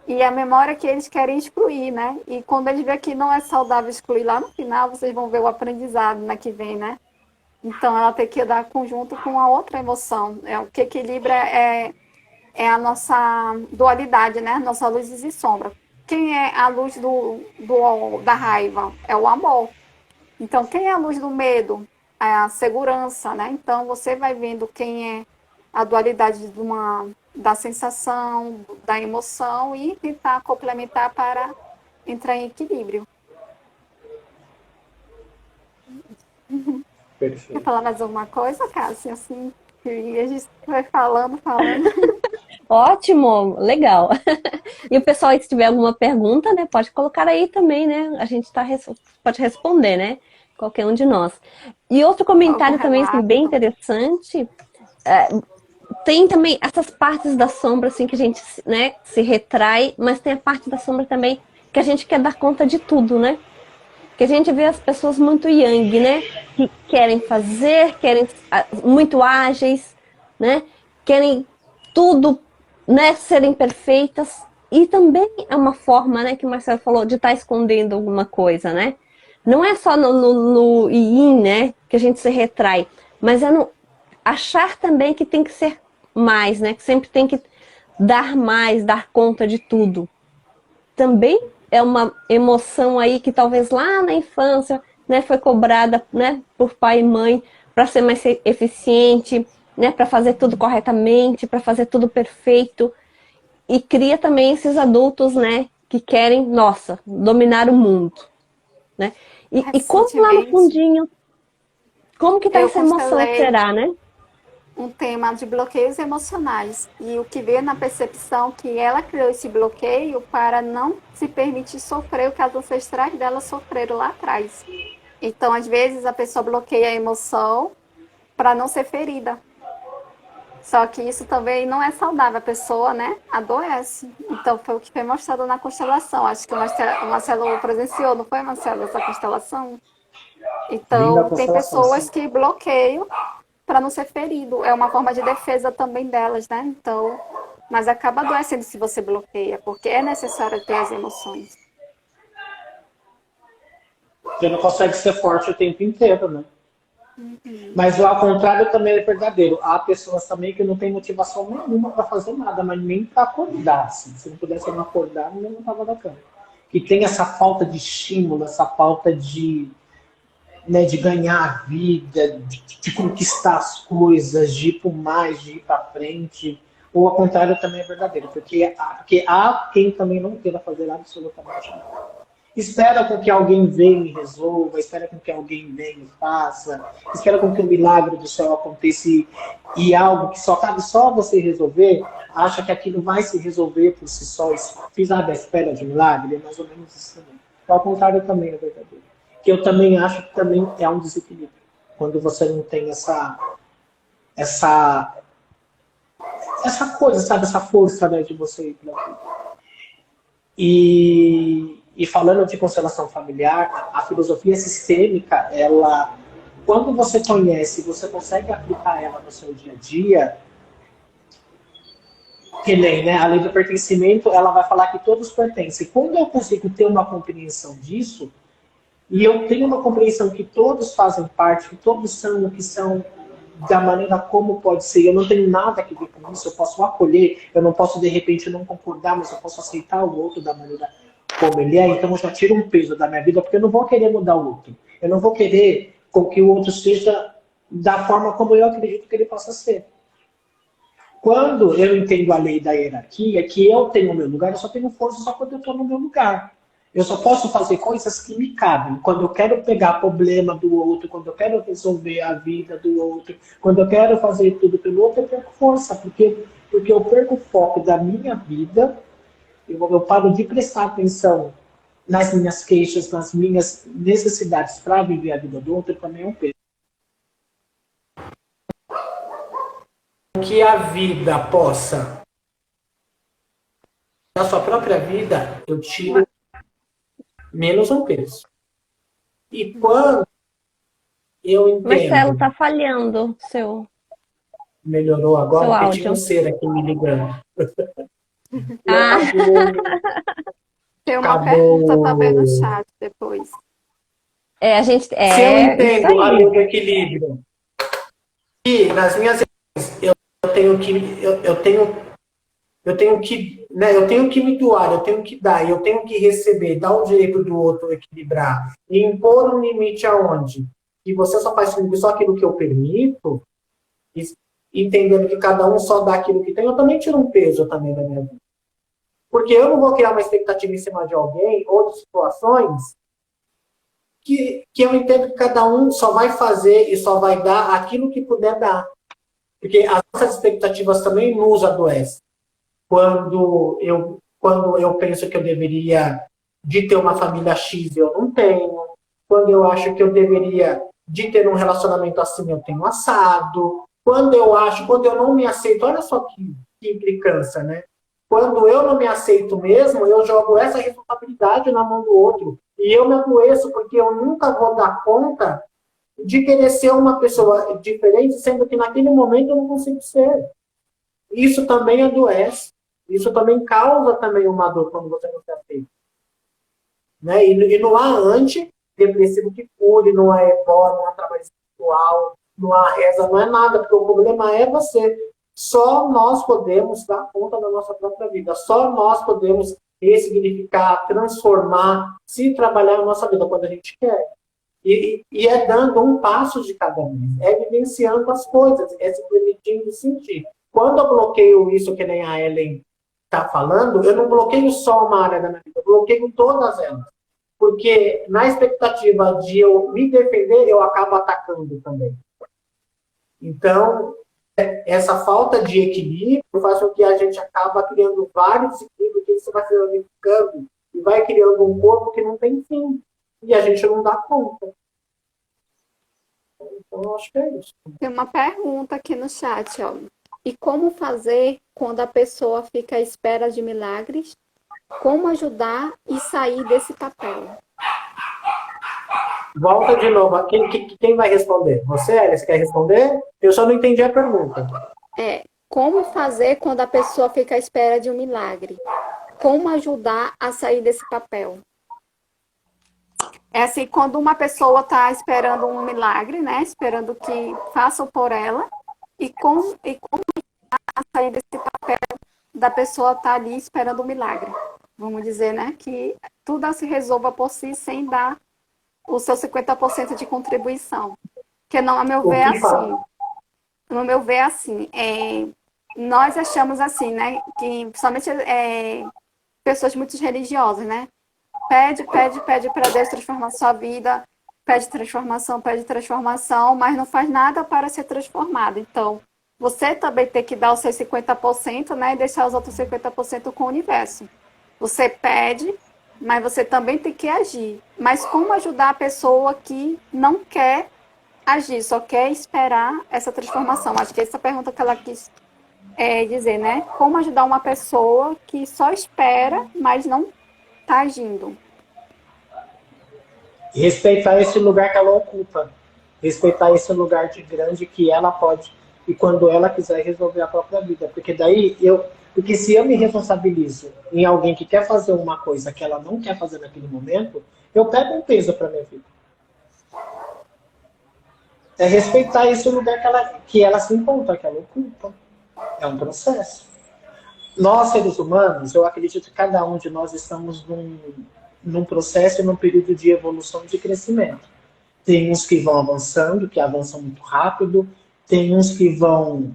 e a memória que eles querem excluir, né? E quando eles veem que não é saudável excluir lá no final, vocês vão ver o aprendizado, né, que vem, né? Então, ela tem que dar conjunto com a outra emoção. O que equilibra a nossa dualidade, né? Nossa luz e sombra. Quem é a luz da raiva? É o amor. Então, quem é a luz do medo? É a segurança, né? Então, você vai vendo quem é a dualidade da sensação, da emoção e tentar complementar para entrar em equilíbrio. Quer Perfeito. falar mais alguma coisa, Cássia? Assim, e a gente vai falando. Ótimo, legal. E o pessoal aí, se tiver alguma pergunta, né, pode colocar aí também, né? A gente pode responder, né? Qualquer um de nós. E outro comentário também assim, bem interessante, tem também essas partes da sombra assim que a gente, né, se retrai, mas tem a parte da sombra também que a gente quer dar conta de tudo, né? Que a gente vê as pessoas muito yang, né? Que querem fazer, muito ágeis, né? Querem tudo, né? Serem perfeitas. E também é uma forma, né? Que o Marcelo falou, de estar escondendo alguma coisa, né? Não é só no yin, né? Que a gente se retrai. Mas é no achar também que tem que ser mais, né? Que sempre tem que dar mais, dar conta de tudo. Também é uma emoção aí que talvez lá na infância, né, foi cobrada, né, por pai e mãe para ser mais eficiente, né, para fazer tudo corretamente, para fazer tudo perfeito. E cria também esses adultos, né, que querem, nossa, dominar o mundo, né? E como lá no fundinho, como que tá eu essa emoção, constelei será, né? um tema de bloqueios emocionais. E o que veio na percepção que ela criou esse bloqueio para não se permitir sofrer o que as ancestrais dela sofreram lá atrás. Então, às vezes, a pessoa bloqueia a emoção para não ser ferida. Só que isso também não é saudável, a pessoa, né, adoece. Então, foi o que foi mostrado na constelação. Acho que o Marcelo presenciou, não foi, Marcelo, essa constelação? Vim da Então, tem constelação, sim. pessoas que bloqueiam para não ser ferido. É uma forma de defesa também delas, né? Então, mas acaba adoecendo se você bloqueia, porque é necessário ter as emoções. Você não consegue ser forte o tempo inteiro, né? Mas ao contrário também é verdadeiro. Há pessoas também que não têm motivação nenhuma para fazer nada, mas nem para acordar. Assim. Se não pudesse não acordar, não estava da cama. Que tem essa falta de estímulo, essa falta de, né, de ganhar a vida, de conquistar as coisas, de ir por mais, de ir para frente. Ou ao contrário também é verdadeiro, porque há quem também não queira fazer absolutamente nada. Espera com que alguém venha e resolva, espera com que alguém venha e faça, espera com que o milagre do céu aconteça e algo que só cabe só você resolver, acha que aquilo vai se resolver por si só, fiz nada à espera de milagre, é mais ou menos isso também. Ao contrário também é verdadeiro. Que eu também acho que também é um desequilíbrio. Quando você não tem essa coisa, sabe, essa força, né, de você ir pela vida. E falando de constelação familiar, a filosofia sistêmica, ela, quando você conhece, você consegue aplicar ela no seu dia a dia, que nem, né, a lei do pertencimento, ela vai falar que todos pertencem. Quando eu consigo ter uma compreensão disso, e eu tenho uma compreensão que todos fazem parte, que todos são o que são da maneira como pode ser, eu não tenho nada a ver com isso, eu posso acolher, eu não posso de repente não concordar, mas eu posso aceitar o outro da maneira como ele é, então eu já tiro um peso da minha vida, porque eu não vou querer mudar o outro, eu não vou querer com que o outro seja da forma como eu acredito que ele possa ser. Quando eu entendo a lei da hierarquia, que eu tenho o meu lugar, eu só tenho força só quando eu estou no meu lugar. Eu só posso fazer coisas que me cabem. Quando eu quero pegar problema do outro, quando eu quero resolver a vida do outro, quando eu quero fazer tudo pelo outro, eu perco força, porque eu perco o foco da minha vida, eu paro de prestar atenção nas minhas queixas, nas minhas necessidades para viver a vida do outro, também é um peso. Que a vida possa, na sua própria vida, eu tiro menos um peso. E quando eu entendo... Marcelo, tá falhando seu... Melhorou agora, seu porque áudio. tinha um ser aqui me ligando. Ah. Tem uma pergunta também no chat depois. A gente... Se eu entendo a lei do equilíbrio, e nas minhas eu tenho que me doar, eu tenho que dar, eu tenho que receber, dar o direito do outro equilibrar, e impor um limite aonde? Que você só faz comigo só aquilo que eu permito, entendendo que cada um só dá aquilo que tem, eu também tiro um peso também da minha vida. Porque eu não vou criar uma expectativa em cima de alguém, ou de situações, que eu entendo que cada um só vai fazer e só vai dar aquilo que puder dar. Porque as nossas expectativas também nos adoecem. Quando eu penso que eu deveria de ter uma família X, eu não tenho. Quando eu acho que eu deveria de ter um relacionamento assim, eu tenho assado. Quando eu não me aceito, olha só que implicância, né? Quando eu não me aceito mesmo, eu jogo essa responsabilidade na mão do outro. E eu me adoeço porque eu nunca vou dar conta de querer ser uma pessoa diferente, sendo que naquele momento eu não consigo ser. Isso também adoece. Isso também causa também uma dor quando você não se aceita. Né? E não há antidepressivo que cure, não há ebó, não há trabalho espiritual, não há reza, não é nada, porque o problema é você. Só nós podemos dar conta da nossa própria vida. Só nós podemos ressignificar, transformar, se trabalhar na nossa vida quando a gente quer. E é dando um passo de cada vez. É vivenciando as coisas, é se permitindo sentir. Quando eu bloqueio isso, que nem a Ellen está falando, eu não bloqueio só uma área da minha vida, eu bloqueio todas elas. porque na expectativa de eu me defender, eu acabo atacando também. Então, essa falta de equilíbrio faz com que a gente acaba criando vários desequilíbrios, que isso vai se unificando e vai criando um corpo que não tem fim. E a gente não dá conta. Então, eu acho que é isso. Tem uma pergunta aqui no chat, ó. E como fazer quando a pessoa fica à espera de milagres? Como ajudar e sair desse papel? Volta de novo. Quem vai responder? Você, Alice, quer responder? Eu só não entendi a pergunta. Como fazer quando a pessoa fica à espera de um milagre? Como ajudar a sair desse papel? É assim, quando uma pessoa está esperando um milagre, né? Esperando que façam por ela. E como a sair desse papel da pessoa estar ali esperando um milagre. Vamos dizer, né? Que tudo se resolva por si sem dar o seu 50% de contribuição. Que não, a meu ver, assim. No meu ver, assim, nós achamos assim, né? Que principalmente pessoas muito religiosas, né? Pede para Deus transformar sua vida, pede transformação, mas não faz nada para ser transformado. Então, você também tem que dar os seus 50%, né? E deixar os outros 50% com o universo. Você pede, mas você também tem que agir. Mas como ajudar a pessoa que não quer agir, só quer esperar essa transformação? Acho que essa é a pergunta que ela quis dizer, né? Como ajudar uma pessoa que só espera, mas não está agindo? Respeitar esse lugar que ela ocupa. Respeitar esse lugar de grande que ela pode. E quando ela quiser resolver a própria vida. Porque daí Porque se eu me responsabilizo em alguém que quer fazer uma coisa que ela não quer fazer naquele momento, eu pego um peso para minha vida. É respeitar esse lugar que ela se encontra, que ela ocupa. É um processo. Nós, seres humanos, eu acredito que cada um de nós estamos num processo e num período de evolução e de crescimento. Tem uns que vão avançando, que avançam muito rápido. Tem uns que vão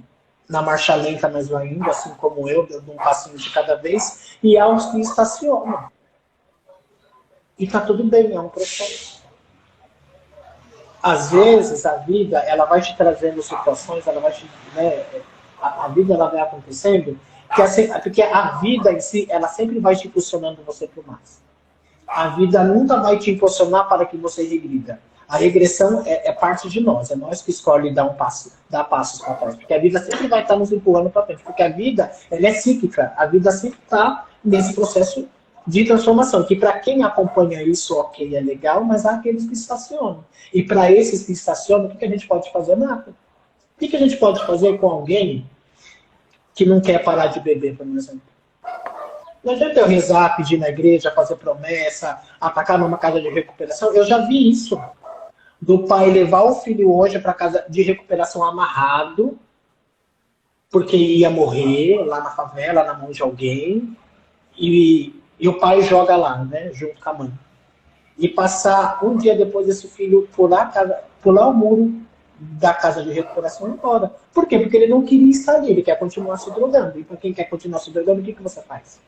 na marcha lenta, mas vai indo, assim como eu, dando um passinho de cada vez. E há uns que estacionam. E tá tudo bem, é um processo. Às vezes, a vida, ela vai te trazendo situações, ela vai te... Né, a vida, ela vai acontecendo, porque a vida em si, ela sempre vai te impulsionando você para o mais. A vida nunca vai te impulsionar para que você regrida. A regressão é parte de nós, é nós que escolhe dar passos para trás, porque a vida sempre vai estar nos empurrando para frente, porque a vida, ela é cíclica, a vida sempre está nesse processo de transformação, que para quem acompanha isso, ok, é legal, mas há aqueles que estacionam. E para esses que estacionam, o que a gente pode fazer? Nada. O que a gente pode fazer com alguém que não quer parar de beber, por exemplo? Não adianta eu rezar, pedir na igreja, fazer promessa, atacar numa casa de recuperação. Eu já vi isso. Do pai levar o filho hoje para casa de recuperação amarrado, porque ia morrer lá na favela, na mão de alguém, e o pai joga lá, né, junto com a mãe. E passar um dia depois esse filho pular o muro da casa de recuperação e ir embora. Por quê? Porque ele não queria estar ali, ele quer continuar se drogando. E para quem quer continuar se drogando, o que você faz?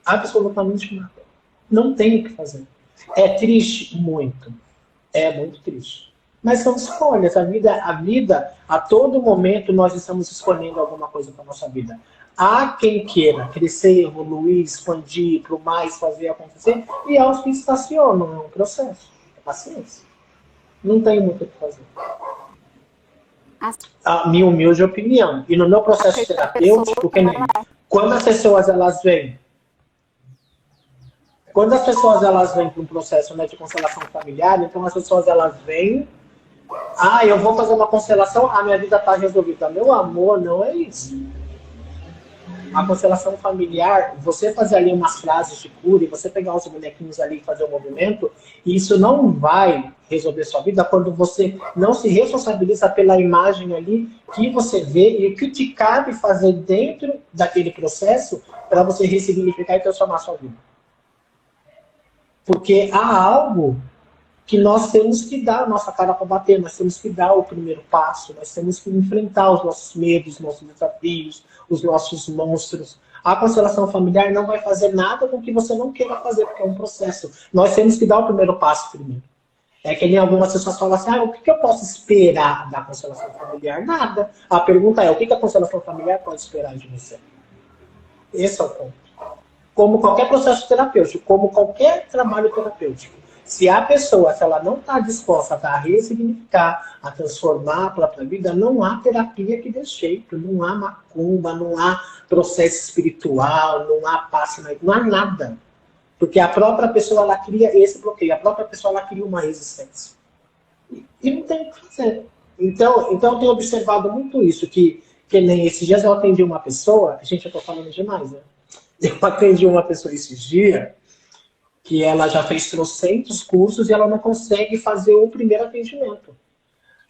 Absolutamente nada. Não tem o que fazer. É triste? Muito. É muito triste. Mas são escolhas. A vida, a todo momento, nós estamos escolhendo alguma coisa para a nossa vida. Há quem queira crescer, evoluir, expandir, para o mais, fazer acontecer, e há os que estacionam. É um processo. É paciência. Não tem muito o que fazer. A minha humilde opinião. E no meu processo terapêutico, quando as pessoas elas vêm para um processo, né, de constelação familiar, então as pessoas elas vêm, eu vou fazer uma constelação, a minha vida está resolvida. Meu amor, não é isso. A constelação familiar, você fazer ali umas frases de cura e você pegar os bonequinhos ali e fazer um movimento, isso não vai resolver sua vida quando você não se responsabiliza pela imagem ali que você vê e o que te cabe fazer dentro daquele processo para você ressignificar e transformar sua vida. Porque há algo que nós temos que dar a nossa cara para bater, nós temos que dar o primeiro passo, nós temos que enfrentar os nossos medos, os nossos desafios, os nossos monstros. A constelação familiar não vai fazer nada com que você não queira fazer, porque é um processo. Nós temos que dar o primeiro passo primeiro. É que nem algumas pessoas falam assim, o que eu posso esperar da constelação familiar? Nada. A pergunta é, o que a constelação familiar pode esperar de você? Esse é o ponto. Como qualquer processo terapêutico, como qualquer trabalho terapêutico, se a pessoa, se ela não está disposta a ressignificar, a transformar a própria vida, não há terapia que dê jeito, não há macumba, não há processo espiritual, não há passe, não há nada. Porque a própria pessoa, ela cria esse bloqueio, a própria pessoa, ela cria uma resistência. E não tem o que fazer. Então eu tenho observado muito isso, que nem esses dias eu atendi uma pessoa, gente, eu tô falando demais, né? Eu atendi uma pessoa esses dias, que ela já fez trocentos cursos e ela não consegue fazer o primeiro atendimento.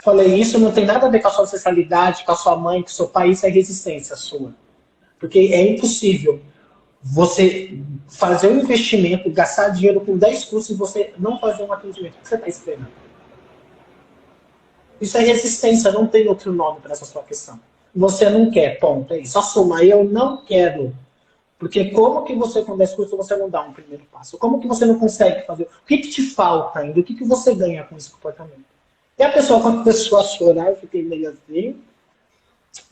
Falei, isso não tem nada a ver com a sua ancestralidade, com a sua mãe, com o seu pai, isso é resistência sua. Porque é impossível você fazer um investimento, gastar dinheiro com 10 cursos e você não fazer um atendimento. O que você está esperando? Isso é resistência, não tem outro nome para essa sua questão. Você não quer, ponto, é isso. Assuma, eu não quero. Porque como que você, com 10 cursos, você não dá um primeiro passo? Como que você não consegue fazer? O que te falta ainda? O que você ganha com esse comportamento? E a pessoa, quando começou a chorar, eu fiquei meio assim,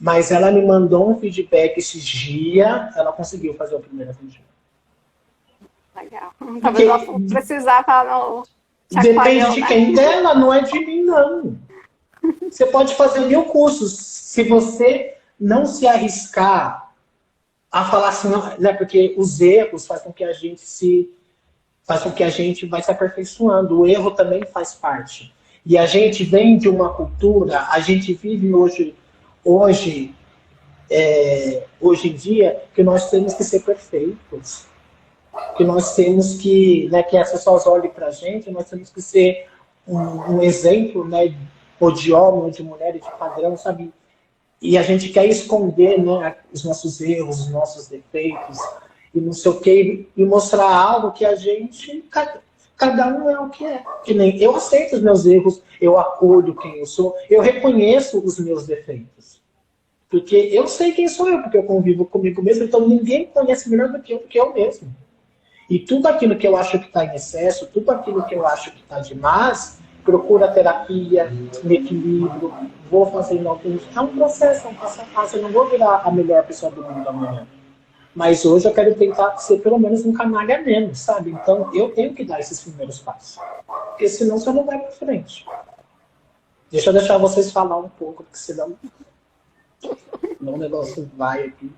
mas ela me mandou um feedback esses dias, ela conseguiu fazer o primeiro atendimento. Legal. Talvez eu precisar para depende de quem dela, não é de mim, não. Você pode fazer 1000 cursos. Se você não se arriscar a falar assim, né, porque os erros fazem com que a gente vai se aperfeiçoando. O erro também faz parte. E a gente vem de uma cultura, a gente vive hoje em dia, que nós temos que ser perfeitos. Que nós temos que, né, que as pessoas olhem pra gente, nós temos que ser um exemplo, né, ou de homem, ou de mulher, de padrão, sabe? E a gente quer esconder, né, os nossos erros, os nossos defeitos, e não sei o quê, e mostrar algo que a gente, cada um é o que é. Que nem eu aceito os meus erros, eu acolho quem eu sou, eu reconheço os meus defeitos. Porque eu sei quem sou eu, porque eu convivo comigo mesmo, então ninguém conhece melhor do que eu mesmo. E tudo aquilo que eu acho que está em excesso, tudo aquilo que eu acho que está demais, procura terapia, me equilíbrio, vou fazendo alguns... É um processo, passo a passo. Eu não vou virar a melhor pessoa do mundo amanhã. Mas hoje eu quero tentar ser pelo menos um canalha menos, sabe? Então eu tenho que dar esses primeiros passos. Porque senão você não vai para frente. Deixa eu deixar vocês falar um pouco, porque senão o negócio vai aqui.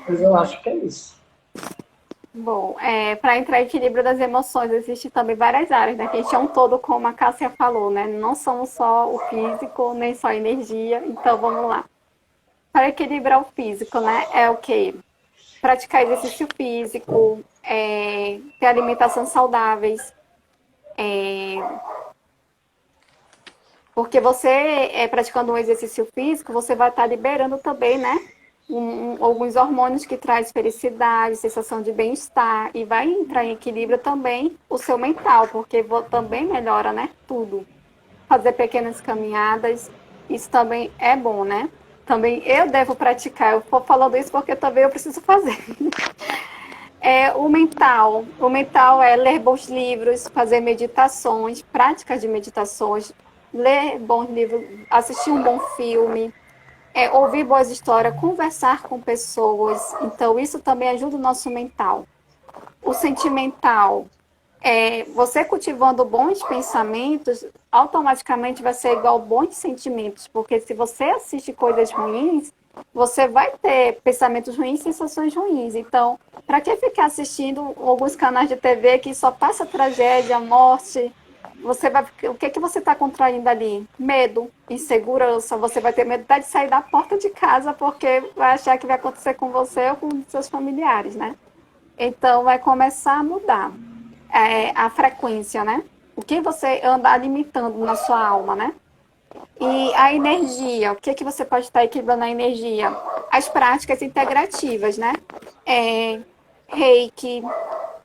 Mas eu acho que é isso. Bom, para entrar em equilíbrio das emoções, existem também várias áreas, né? Que a gente é um todo, como a Cássia falou, né? Não somos só o físico, nem só a energia. Então, vamos lá. Para equilibrar o físico, né? É o quê? Praticar exercício físico, ter alimentação saudáveis. Porque você, praticando um exercício físico, você vai estar liberando também, né? Alguns hormônios que traz felicidade, sensação de bem-estar, e vai entrar em equilíbrio também o seu mental, porque também melhora, né, tudo. Fazer pequenas caminhadas, isso também é bom, né? Também eu devo praticar, eu estou falando isso porque também eu preciso fazer. O mental é ler bons livros, fazer meditações, práticas de meditações, ler bons livros, assistir um bom filme, ouvir boas histórias, conversar com pessoas. Então, isso também ajuda o nosso mental. O sentimental, você cultivando bons pensamentos, automaticamente vai ser igual bons sentimentos. Porque se você assiste coisas ruins, você vai ter pensamentos ruins, sensações ruins. Então, para que ficar assistindo alguns canais de TV que só passa tragédia, morte... O que você está contraindo ali? Medo, insegurança. Você vai ter medo de sair da porta de casa porque vai achar que vai acontecer com você ou com seus familiares, né? Então, vai começar a mudar a frequência, né? O que você anda alimentando na sua alma, né? E a energia, o que você pode estar equilibrando a energia? As práticas integrativas, né? Reiki,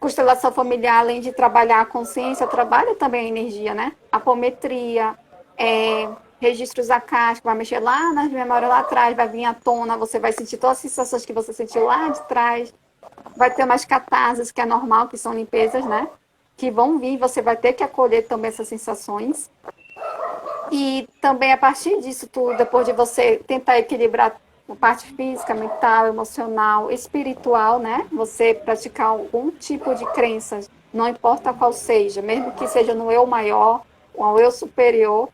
constelação familiar, além de trabalhar a consciência, trabalha também a energia, né? Apometria, registros acásticos, vai mexer lá nas memórias lá atrás, vai vir à tona, você vai sentir todas as sensações que você sentiu lá de trás. Vai ter umas catarses, que é normal, que são limpezas, né? Que vão vir, você vai ter que acolher também essas sensações. E também a partir disso tudo, depois de você tentar equilibrar a parte física, mental, emocional, espiritual, né? Você praticar algum tipo de crenças, não importa qual seja, mesmo que seja no eu maior ou no eu superior,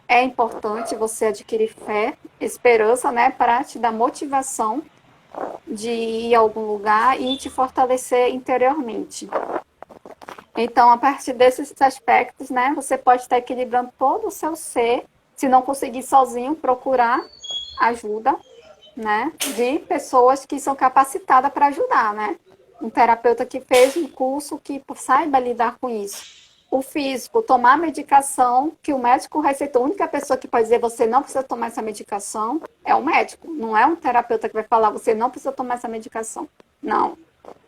é importante você adquirir fé, esperança, né? Para te dar motivação de ir a algum lugar e te fortalecer interiormente. Então, a partir desses aspectos, né, você pode estar equilibrando todo o seu ser. Se não conseguir sozinho, procurar ajuda, né, de pessoas que são capacitadas para ajudar, né? Um terapeuta que fez um curso que saiba lidar com isso. O físico, tomar medicação que o médico receitou. A única pessoa que pode dizer você não precisa tomar essa medicação é o médico. Não é um terapeuta que vai falar você não precisa tomar essa medicação. Não.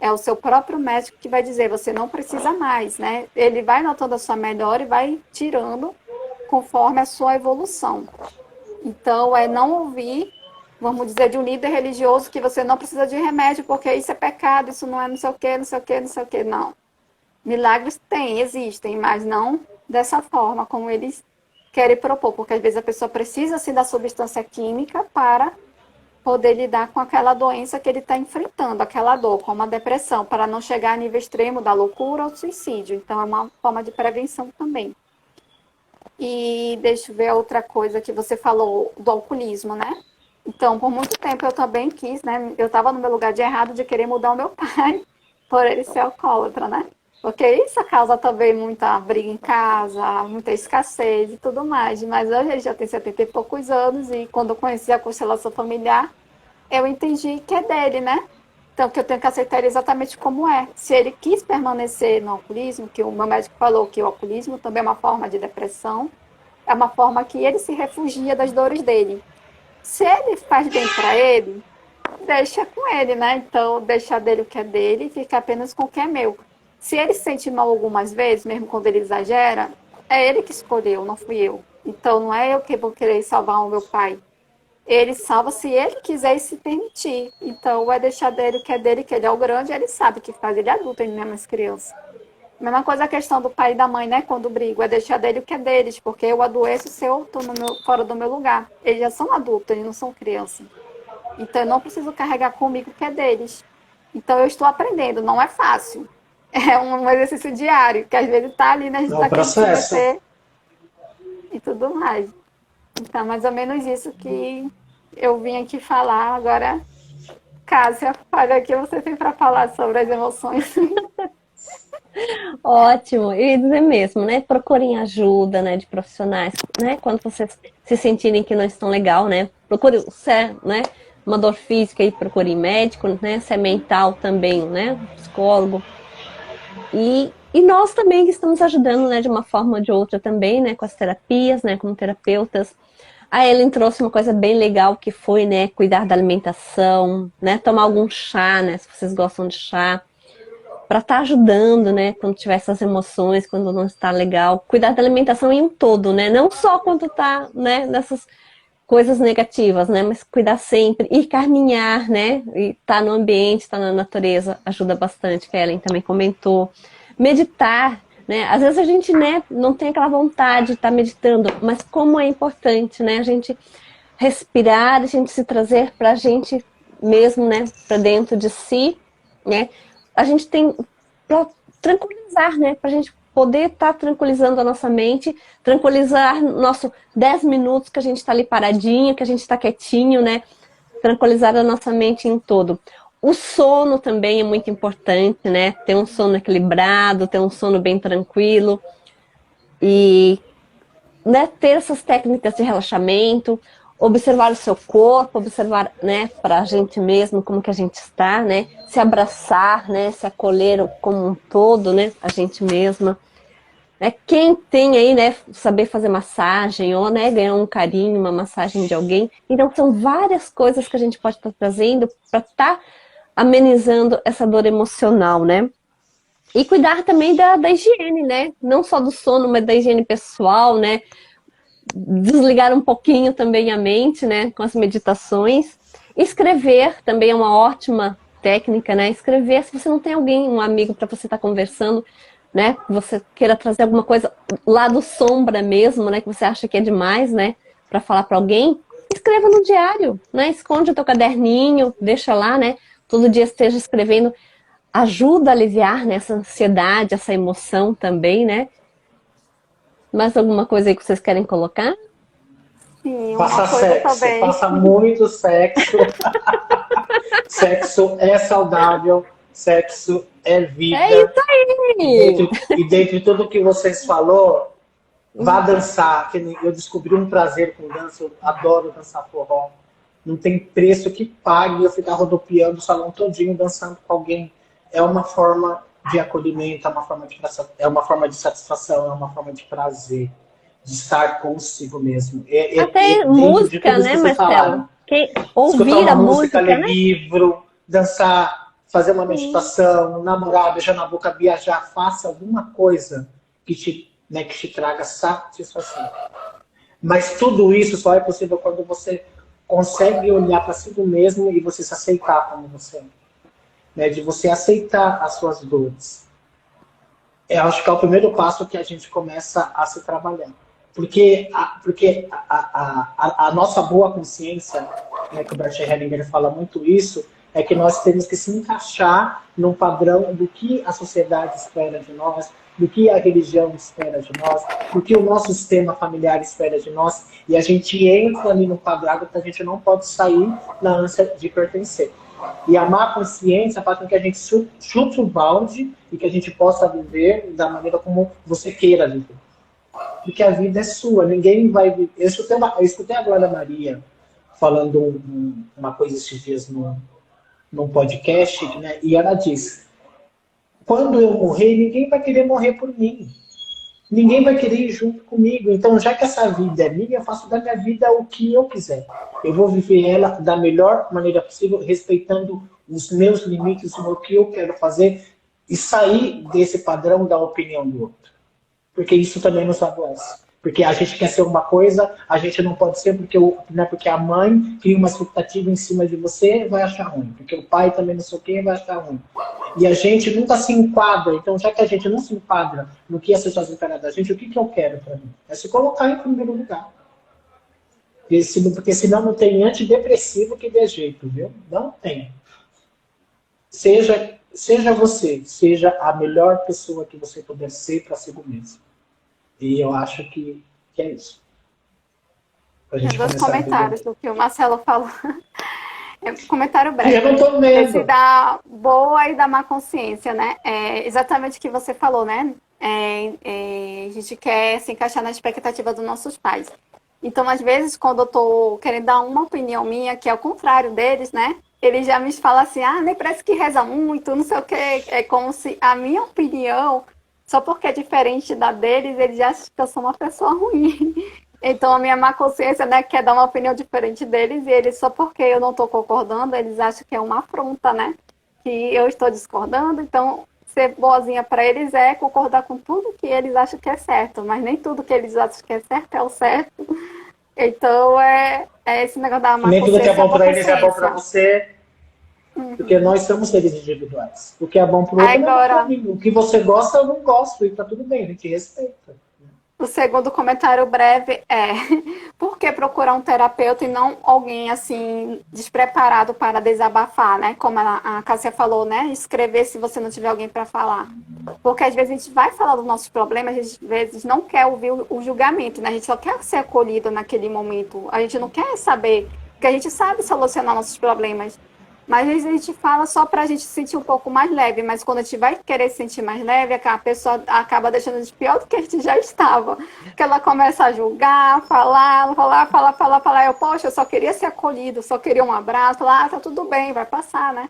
É o seu próprio médico que vai dizer você não precisa mais, né? Ele vai notando a sua melhora e vai tirando conforme a sua evolução. Então, é não ouvir, vamos dizer, de um líder religioso que você não precisa de remédio porque isso é pecado, isso não é não sei o quê, não sei o quê, não sei o quê. Não. Milagres existem, mas não dessa forma como eles querem propor, porque às vezes a pessoa precisa sim da substância química para poder lidar com aquela doença que ele está enfrentando, aquela dor, como a depressão, para não chegar a nível extremo da loucura ou do suicídio. Então, é uma forma de prevenção também. E deixa eu ver outra coisa que você falou, do alcoolismo, né? Então, por muito tempo eu também quis, né? Eu estava no meu lugar de errado de querer mudar o meu pai por ele ser alcoólatra, né? Porque isso causa também muita briga em casa, muita escassez e tudo mais. Mas hoje ele já tem 70 e poucos anos e quando eu conheci a constelação familiar, eu entendi que é dele, né? Então, que eu tenho que aceitar ele exatamente como é. Se ele quis permanecer no alcoolismo, que o meu médico falou que o alcoolismo também é uma forma de depressão, é uma forma que ele se refugia das dores dele. Se ele faz bem para ele, deixa com ele, né? Então, deixa dele o que é dele e fica apenas com o que é meu. Se ele se sente mal algumas vezes, mesmo quando ele exagera, é ele que escolheu, não fui eu. Então, não é eu que vou querer salvar o meu pai. Ele salva se ele quiser e se permitir. Então, vai deixar dele o que é dele, que ele é o grande, ele sabe o que faz, ele é adulto, ele não é mais criança. Mesma coisa a questão do pai e da mãe, né? Quando brigo, é deixar dele o que é deles, porque eu adoeço se eu estou fora do meu lugar. Eles já são adultos, eles não são crianças. Então, eu não preciso carregar comigo o que é deles. Então, eu estou aprendendo, não é fácil. É um exercício diário, que às vezes está ali, né? A gente É um está querendo se processo. meter e tudo mais. Então, mais ou menos isso que eu vim aqui falar. Agora, Cássia, olha aqui, você tem para falar sobre as emoções. Ótimo, eu ia dizer mesmo, né? Procurem ajuda, né, de profissionais, né? Quando vocês se sentirem que não estão legal, né? Procure, se é, né, uma dor física, aí procure médico, né? Se é mental também, né? Psicólogo. E nós também que estamos ajudando, né, de uma forma ou de outra também, né, com as terapias, né, como terapeutas. A Ellen trouxe uma coisa bem legal que foi, né, cuidar da alimentação, né, tomar algum chá, né, se vocês gostam de chá, para estar ajudando, né, quando tiver essas emoções, quando não está legal. Cuidar da alimentação em um todo, né, não só quando está, né, nessas coisas negativas, né, mas cuidar sempre, ir caminhar, né, e estar no ambiente, estar na natureza, ajuda bastante, que a Ellen também comentou. Meditar, né, às vezes a gente, né, não tem aquela vontade de estar meditando, mas como é importante, né, a gente respirar, a gente se trazer para a gente mesmo, né, para dentro de si, né, a gente tem para tranquilizar, né, para a gente poder estar tranquilizando a nossa mente, tranquilizar nosso 10 minutos que a gente está ali paradinho, que a gente está quietinho, né? Tranquilizar a nossa mente em todo. O sono também é muito importante, né? Ter um sono equilibrado, ter um sono bem tranquilo. E, né, ter essas técnicas de relaxamento, observar o seu corpo, observar, né, para a gente mesmo como que a gente está, né? Se abraçar, né? Se acolher como um todo, né? A gente mesma. Quem tem aí, né, saber fazer massagem ou, né, ganhar um carinho, uma massagem de alguém. Então, são várias coisas que a gente pode estar trazendo para estar amenizando essa dor emocional, né? E cuidar também da higiene, né? Não só do sono, mas da higiene pessoal, né? Desligar um pouquinho também a mente, né? Com as meditações. Escrever também é uma ótima técnica, né? Escrever, se você não tem alguém, um amigo para você estar conversando, né? Que você queira trazer alguma coisa lá do sombra mesmo, né? Que você acha que é demais, né? Para falar para alguém, escreva no diário, né? Esconde o teu caderninho, deixa lá, né? Todo dia esteja escrevendo. Ajuda a aliviar, né, essa ansiedade, essa emoção também, né? Mais alguma coisa aí que vocês querem colocar? Sim, Faça uma coisa sexo, também. faça muito sexo. Sexo é saudável, sexo é É vida. isso E aí! dentre tudo que vocês falou, vá dançar. Eu descobri um prazer com dança, eu adoro dançar forró. Não tem preço que pague eu ficar rodopiando o salão todinho dançando com alguém. É uma forma de acolhimento, é uma forma de satisfação, é uma forma de prazer, de estar consigo mesmo. Até Dentro de música, tudo isso né, que vocês Marcelo? falaram. Escutar Ouvir uma a música, música, ler né? livro, dançar, fazer uma Sim. meditação, namorar, beijar na boca, viajar, faça alguma coisa que te traga satisfação. Mas tudo isso só é possível quando você consegue olhar para si mesmo e você se aceitar como você é. Né? De você aceitar as suas dores. Eu acho que é o primeiro passo que a gente começa a se trabalhar. Porque a nossa boa consciência, né, que o Bert Hellinger fala muito isso, é que nós temos que se encaixar num padrão do que a sociedade espera de nós, do que a religião espera de nós, do que o nosso sistema familiar espera de nós, e a gente entra ali no quadrado que a gente não pode sair na ânsia de pertencer. E a má consciência faz com que a gente chute o balde e que a gente possa viver da maneira como você queira viver. Porque a vida é sua, ninguém vai. Eu escutei a Glória Maria falando uma coisa esses dias num podcast, né? E ela disse: quando eu morrer, ninguém vai querer morrer por mim. Ninguém vai querer ir junto comigo. Então, já que essa vida é minha, eu faço da minha vida o que eu quiser. Eu vou viver ela da melhor maneira possível, respeitando os meus limites, o que eu quero fazer e sair desse padrão da opinião do outro. Porque isso também nos adoece. Porque a gente quer ser uma coisa, a gente não pode ser porque a mãe cria uma expectativa em cima de você, vai achar ruim. Porque o pai também não sei o que, vai achar ruim. E a gente nunca se enquadra. Então, já que a gente não se enquadra no que as pessoas esperam da gente, o que eu quero para mim? É se colocar em primeiro lugar. Porque senão não tem antidepressivo que dê jeito, viu? Não tem. Seja você, seja a melhor pessoa que você puder ser para si mesmo. E eu acho que é isso. Pra Tem gente dois começar a comentários viver. do que o Marcelo falou. É um comentário Eu não breve. tô Esse vendo. da boa e da má consciência, né? É exatamente o que você falou, né? A gente quer se encaixar na expectativa dos nossos pais. Então, às vezes, quando eu tô querendo dar uma opinião minha, que é o contrário deles, né? Eles já me falam assim, ah, nem parece que reza muito, não sei o quê. É como se a minha opinião, só porque é diferente da deles, eles já acham que eu sou uma pessoa ruim. Então, a minha má consciência, né, quer dar uma opinião diferente deles, e eles, só porque eu não estou concordando, eles acham que é uma afronta, né? Que eu estou discordando, então ser boazinha para eles é concordar com tudo que eles acham que é certo, mas nem tudo que eles acham que é certo é o certo. Então, é esse negócio da má Nem tudo que é consciência e a bom boa para eles é bom para consciência. você, porque nós somos seres individuais. O que é bom para o outro não é bom para Agora, mim. O que você gosta, eu não gosto, e tá tudo bem, a gente respeita. o segundo comentário breve é: por que procurar um terapeuta e não alguém assim despreparado para desabafar, né? Como a Cássia falou, né? Escrever se você não tiver alguém para falar. Porque às vezes a gente vai falar dos nossos problemas, às vezes não quer ouvir o julgamento, né? A gente só quer ser acolhido naquele momento. A gente não quer saber, porque a gente sabe solucionar nossos problemas. Mas às vezes a gente fala só para a gente se sentir um pouco mais leve, mas quando a gente vai querer se sentir mais leve, a pessoa acaba deixando a gente pior do que a gente já estava. Porque ela começa a julgar, falar. Eu, poxa, eu só queria ser acolhido, só queria um abraço. Falar, ah, tá tudo bem, vai passar, né?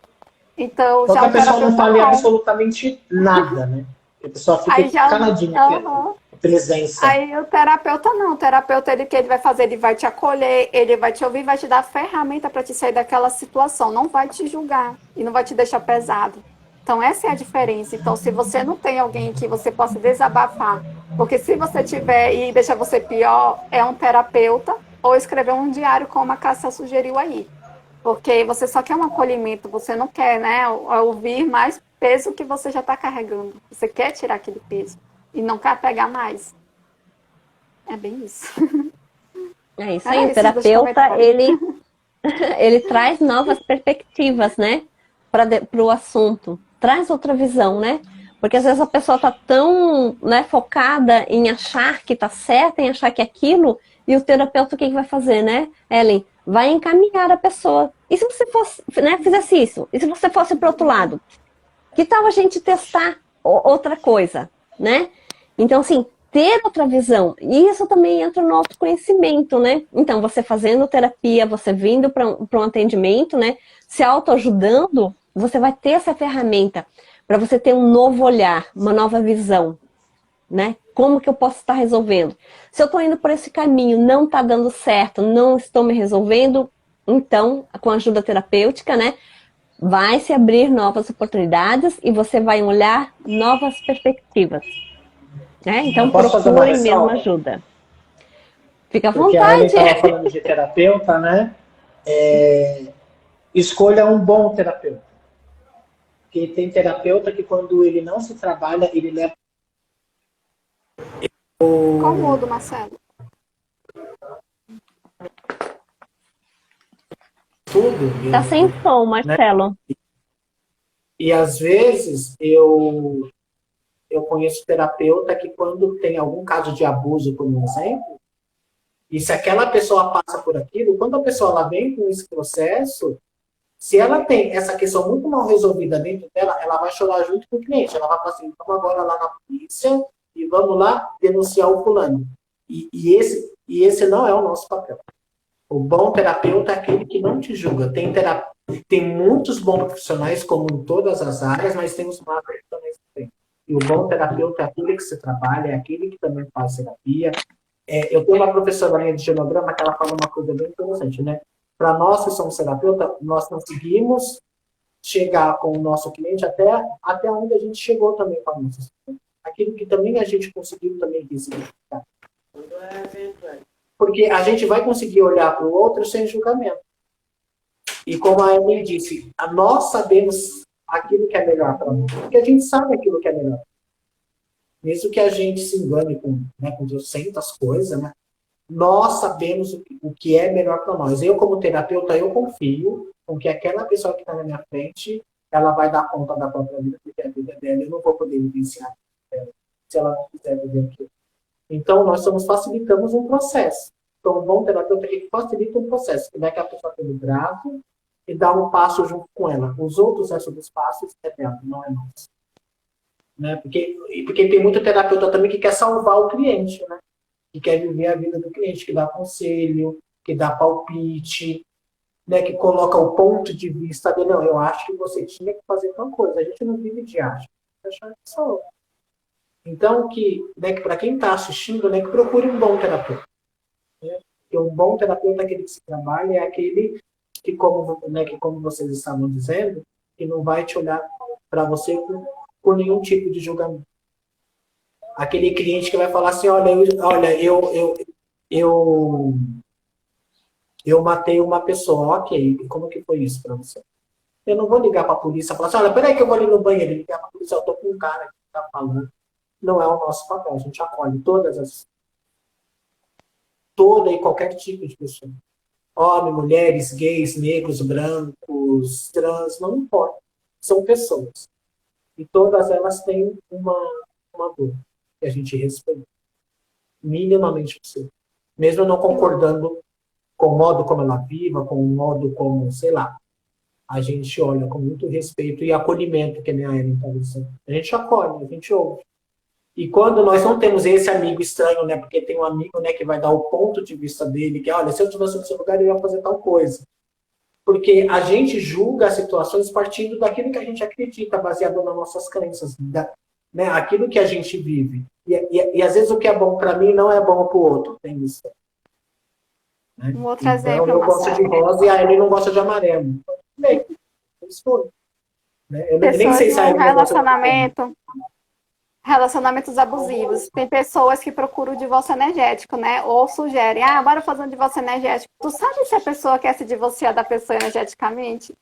Então, Só já que a um pessoa não terapeuta fale não. absolutamente nada, né? A pessoa fica Aí já. caladinha, Aham. a presença. Aí o terapeuta não, o terapeuta ele que ele vai fazer, ele vai te acolher, ele vai te ouvir, vai te dar ferramenta para te sair daquela situação, não vai te julgar e não vai te deixar pesado. Então, essa é a diferença. Então, se você não tem alguém que você possa desabafar, porque se você tiver e deixar você pior, é um terapeuta ou escrever um diário, como a Cássia sugeriu aí. Porque você só quer um acolhimento, você não quer, né, ouvir mais peso que você já está carregando. Você quer tirar aquele peso e não quer pegar mais. É bem isso. É isso Era aí, o isso, meus terapeuta, comentários. ele traz novas perspectivas, né, para o assunto, traz outra visão, né, porque às vezes a pessoa está tão, né, focada em achar que está certa, em achar que é aquilo, e o terapeuta o que vai fazer, né, Ellen? Vai encaminhar a pessoa. E se você fosse, né, fizesse isso? E se você fosse para o outro lado? Que tal a gente testar outra coisa, né? Então, assim, ter outra visão. E isso também entra no autoconhecimento, né? Então, você fazendo terapia, você vindo para um atendimento, né? Se autoajudando, você vai ter essa ferramenta para você ter um novo olhar, uma nova visão, né? Como que eu posso estar resolvendo? Se eu estou indo por esse caminho, não está dando certo, não estou me resolvendo, então, com a ajuda terapêutica, né? Vai se abrir novas oportunidades e você vai olhar novas perspectivas. Né? Então, Eu posso fazer uma procure mesmo ressalva? ajuda. Fica à Porque a Ellen vontade. estava falando de terapeuta, né? Escolha um bom terapeuta. Porque tem terapeuta que quando ele não se trabalha, ele leva Qual o mudo, Marcelo? tudo. Tá sem som, Né? Marcelo. E às vezes eu conheço terapeuta que quando tem algum caso de abuso, por exemplo, e se aquela pessoa passa por aquilo, quando a pessoa ela vem com esse processo, se ela tem essa questão muito mal resolvida dentro dela, ela vai chorar junto com o cliente. Ela vai falar assim, vamos agora lá na polícia e vamos lá denunciar o fulano. E esse não é o nosso papel. O bom terapeuta é aquele que não te julga. Tem muitos bons profissionais, como em todas as áreas, mas tem os maus também. E o bom terapeuta é aquele que se trabalha, é aquele que também faz terapia. Eu tenho uma professora minha de genograma que ela fala uma coisa bem interessante, né? Para nós que somos terapeuta, nós conseguimos chegar com o nosso cliente até onde a gente chegou também com a nossa. Aquilo que também a gente conseguiu também ressignificar. Porque a gente vai conseguir olhar para o outro sem julgamento. E como a Emily disse, nós sabemos aquilo que é melhor para nós. Porque a gente sabe aquilo que é melhor. Mesmo que a gente se engane com 200 coisas, né? Nós sabemos o que é melhor para nós. Eu, como terapeuta, eu confio com que aquela pessoa que está na minha frente, ela vai dar conta da própria vida, porque a vida dela eu não vou poder vivenciar se ela não quiser viver aquilo. Então, nós facilitamos um processo. Então, um bom terapeuta é que facilita um processo, que dá que a pessoa tem o braço e dá um passo junto com ela. Os outros restos dos passos é dela, não é nosso. Né? Porque tem muito terapeuta também que quer salvar o cliente, né? Que quer viver a vida do cliente, que dá conselho, que dá palpite, né? Que coloca o ponto de vista dele. Não, eu acho que você tinha que fazer tal coisa. A gente não vive de acho. Então, né, que para quem está assistindo, né, que procure um bom terapeuta. Né? Porque um bom terapeuta, aquele que se trabalha, é aquele que, como vocês estavam dizendo, que não vai te olhar para você por nenhum tipo de julgamento. Aquele cliente que vai falar assim, olha, eu matei uma pessoa, ok, como que foi isso para você? Eu não vou ligar para a polícia e falar assim, olha, peraí que eu vou ali no banheiro e ligar para a polícia, eu tô com um cara que está falando. Não é o nosso papel, a gente acolhe toda e qualquer tipo de pessoa. Homens, mulheres, gays, negros, brancos, trans, não importa. São pessoas. E todas elas têm uma dor que a gente respeita. Minimamente possível. Mesmo não concordando com o modo como ela viva, com o modo como, sei lá, a gente olha com muito respeito e acolhimento, que nem a Ellen está dizendo. A gente acolhe, a gente ouve. E quando nós não temos esse amigo estranho, né, porque tem um amigo, né, que vai dar o ponto de vista dele, que, olha, se eu estivesse no seu lugar, eu ia fazer tal coisa. Porque a gente julga as situações partindo daquilo que a gente acredita, baseado nas nossas crenças, né, aquilo que a gente vive. E às vezes o que é bom para mim não é bom para o outro. Tem isso. Né? Um outro então, exemplo, eu gosto de rosa e a Ellen não gosta de amarelo. Bem, isso foi. né? Eu nem Pessoas sei se é no um negócio. relacionamentos abusivos. Tem pessoas que procuram o divórcio energético, né? Ou sugerem, bora fazer um divórcio energético. Tu sabe se a pessoa quer se divorciar da pessoa energeticamente?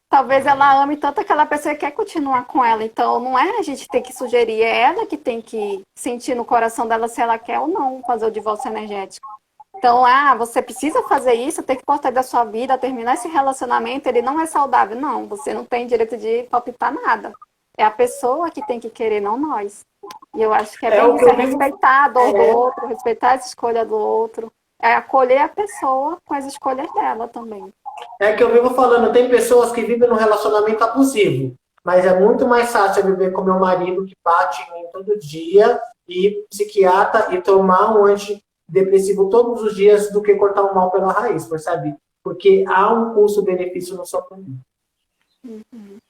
Talvez ela ame tanto aquela pessoa e quer continuar com ela. Então, não é a gente ter que sugerir, é ela que tem que sentir no coração dela se ela quer ou não fazer o divórcio energético. Então, você precisa fazer isso, tem que cortar da sua vida, terminar esse relacionamento, ele não é saudável. Não, você não tem direito de palpitar nada. É a pessoa que tem que querer, não nós. E eu acho que é É bem o que isso, é eu vivo. respeitar a dor do outro, respeitar as escolhas do outro, é acolher a pessoa com as escolhas dela também. É que eu vivo falando, tem pessoas que vivem num relacionamento abusivo, mas é muito mais fácil eu viver com meu marido que bate em mim todo dia, e ir psiquiatra e tomar um antidepressivo todos os dias do que cortar o mal pela raiz, percebe? Porque há um custo-benefício no seu produto.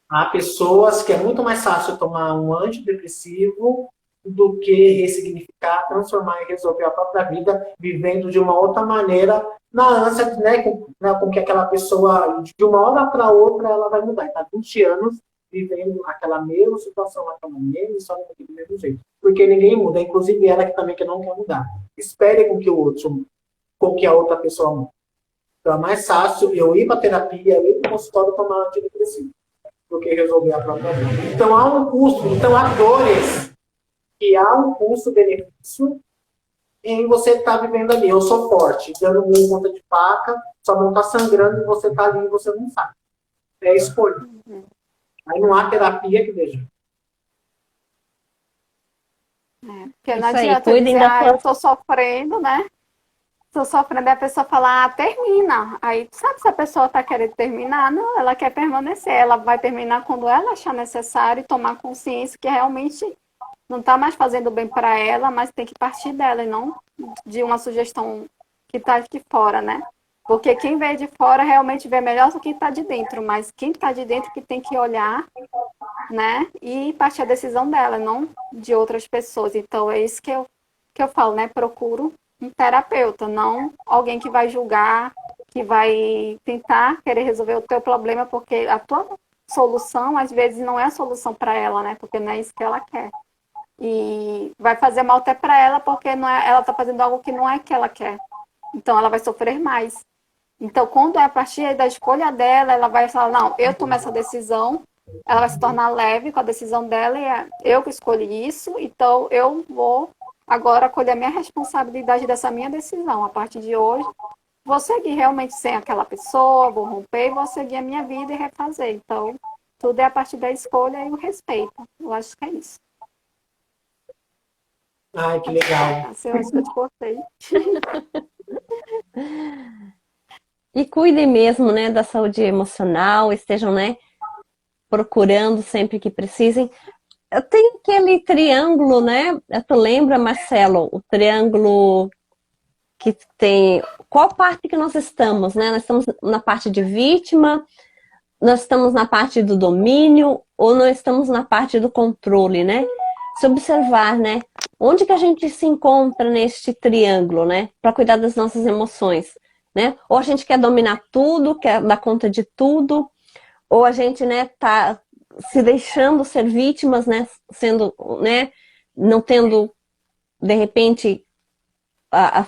Há pessoas que é muito mais fácil tomar um antidepressivo do que ressignificar, transformar e resolver a própria vida, vivendo de uma outra maneira, na ânsia, né, com que aquela pessoa, de uma hora para outra, ela vai mudar. Está 20 anos vivendo aquela mesma situação, aquela mesma história, do mesmo jeito. Porque ninguém muda, inclusive ela que também que não quer mudar. Espere com que a outra pessoa mude. Então é mais fácil eu ir para terapia, eu ir para o consultório tomar antidepressivo do que resolver a própria vida. Então há um custo, então há dores que há um custo-benefício em você estar vivendo ali. Eu sou forte, dando uma ponta de faca, sua mão está sangrando e você está ali e você não sabe. É escolha. Aí não há terapia que veja. Porque não Isso aí, adianta cuidem dizer, da sua. eu tô sofrendo, né? Tô sofrendo, e a pessoa fala, termina. Aí, sabe se a pessoa tá querendo terminar? Não, ela quer permanecer. Ela vai terminar quando ela achar necessário e tomar consciência que realmente não está mais fazendo bem para ela, mas tem que partir dela e não de uma sugestão que está aqui fora, né? Porque quem vê de fora realmente vê melhor do que quem está de dentro, mas quem está de dentro que tem que olhar, né? E partir a decisão dela, não de outras pessoas. Então é isso que eu falo, né? Procuro um terapeuta, não alguém que vai julgar, que vai tentar querer resolver o teu problema, porque a tua solução às vezes não é a solução para ela, né? Porque não é isso que ela quer. E vai fazer mal até para ela, porque não é, ela está fazendo algo que não é que ela quer. Então, ela vai sofrer mais. Então, quando é a partir da escolha dela, ela vai falar, não, eu tomei essa decisão, ela vai se tornar leve com a decisão dela, e eu que escolhi isso, então eu vou agora acolher a minha responsabilidade dessa minha decisão. A partir de hoje, vou seguir realmente sem aquela pessoa, vou romper, vou seguir a minha vida e refazer. Então, tudo é a partir da escolha e o respeito. Eu acho que é isso. Ai, que legal. Assim, eu acho que eu te cortei. E cuidem mesmo, né, da saúde emocional, estejam, né, procurando sempre que precisem. Tem aquele triângulo, né? Tu lembra, Marcelo, o triângulo que tem... Qual parte que nós estamos, né? Nós estamos na parte de vítima, nós estamos na parte do domínio ou nós estamos na parte do controle, né? Se observar, né? Onde que a gente se encontra neste triângulo, né? Para cuidar das nossas emoções, né? Ou a gente quer dominar tudo, quer dar conta de tudo, ou a gente, né, tá se deixando ser vítimas, né? Sendo, né? Não tendo, de repente, a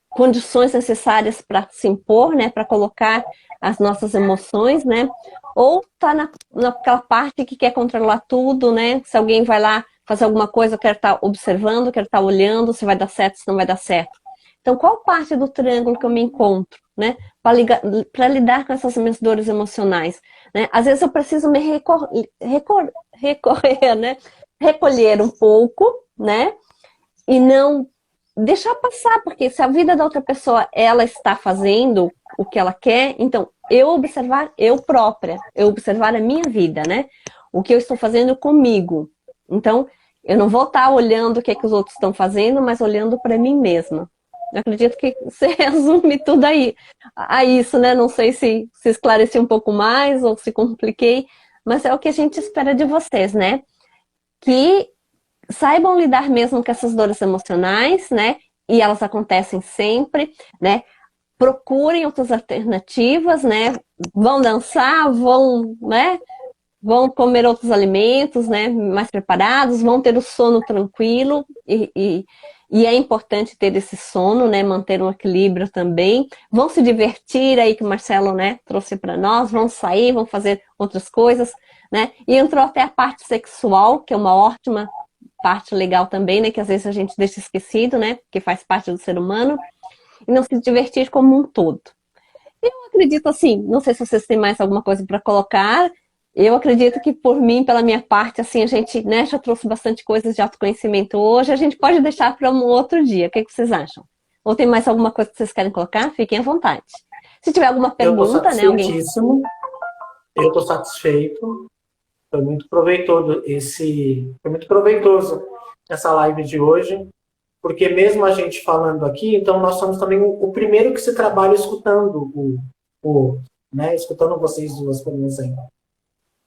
condições necessárias para se impor, né? Para colocar as nossas emoções, né? Ou tá naquela parte que quer controlar tudo, né? Se alguém vai lá fazer alguma coisa, eu quero estar observando, quero estar olhando se vai dar certo, se não vai dar certo. Então, qual parte do triângulo que eu me encontro, né? Para lidar com essas minhas dores emocionais, né? Às vezes eu preciso me recorrer, né? Recolher um pouco, né? E não deixar passar, porque se a vida da outra pessoa, ela está fazendo o que ela quer, então eu observar eu própria, eu observar a minha vida, né? O que eu estou fazendo comigo. Então, eu não vou estar olhando o que é que os outros estão fazendo, mas olhando para mim mesma. Eu acredito que você resume tudo aí, a isso, né? Não sei se esclareci um pouco mais ou se compliquei, mas é o que a gente espera de vocês, né? Que saibam lidar mesmo com essas dores emocionais, né? E elas acontecem sempre, né? Procurem outras alternativas, né? Vão dançar, vão, né? vão comer outros alimentos, né, mais preparados, vão ter o sono tranquilo e é importante ter esse sono, né, manter um equilíbrio também. Vão se divertir aí que o Marcelo, né, trouxe para nós, vão sair, vão fazer outras coisas, né? E entrou até a parte sexual, que é uma ótima parte legal também, né, que às vezes a gente deixa esquecido, né, que faz parte do ser humano, e não se divertir como um todo. Eu acredito assim, não sei se vocês têm mais alguma coisa para colocar. Eu acredito que por mim, pela minha parte, assim, a gente, né, já trouxe bastante coisas de autoconhecimento hoje. A gente pode deixar para um outro dia. O que vocês acham? Ou tem mais alguma coisa que vocês querem colocar? Fiquem à vontade. Se tiver alguma pergunta, né, alguém... Eu estou satisfeito. Foi muito proveitoso essa live de hoje, porque mesmo a gente falando aqui, então nós somos também o primeiro que se trabalha escutando né, escutando vocês duas, por exemplo.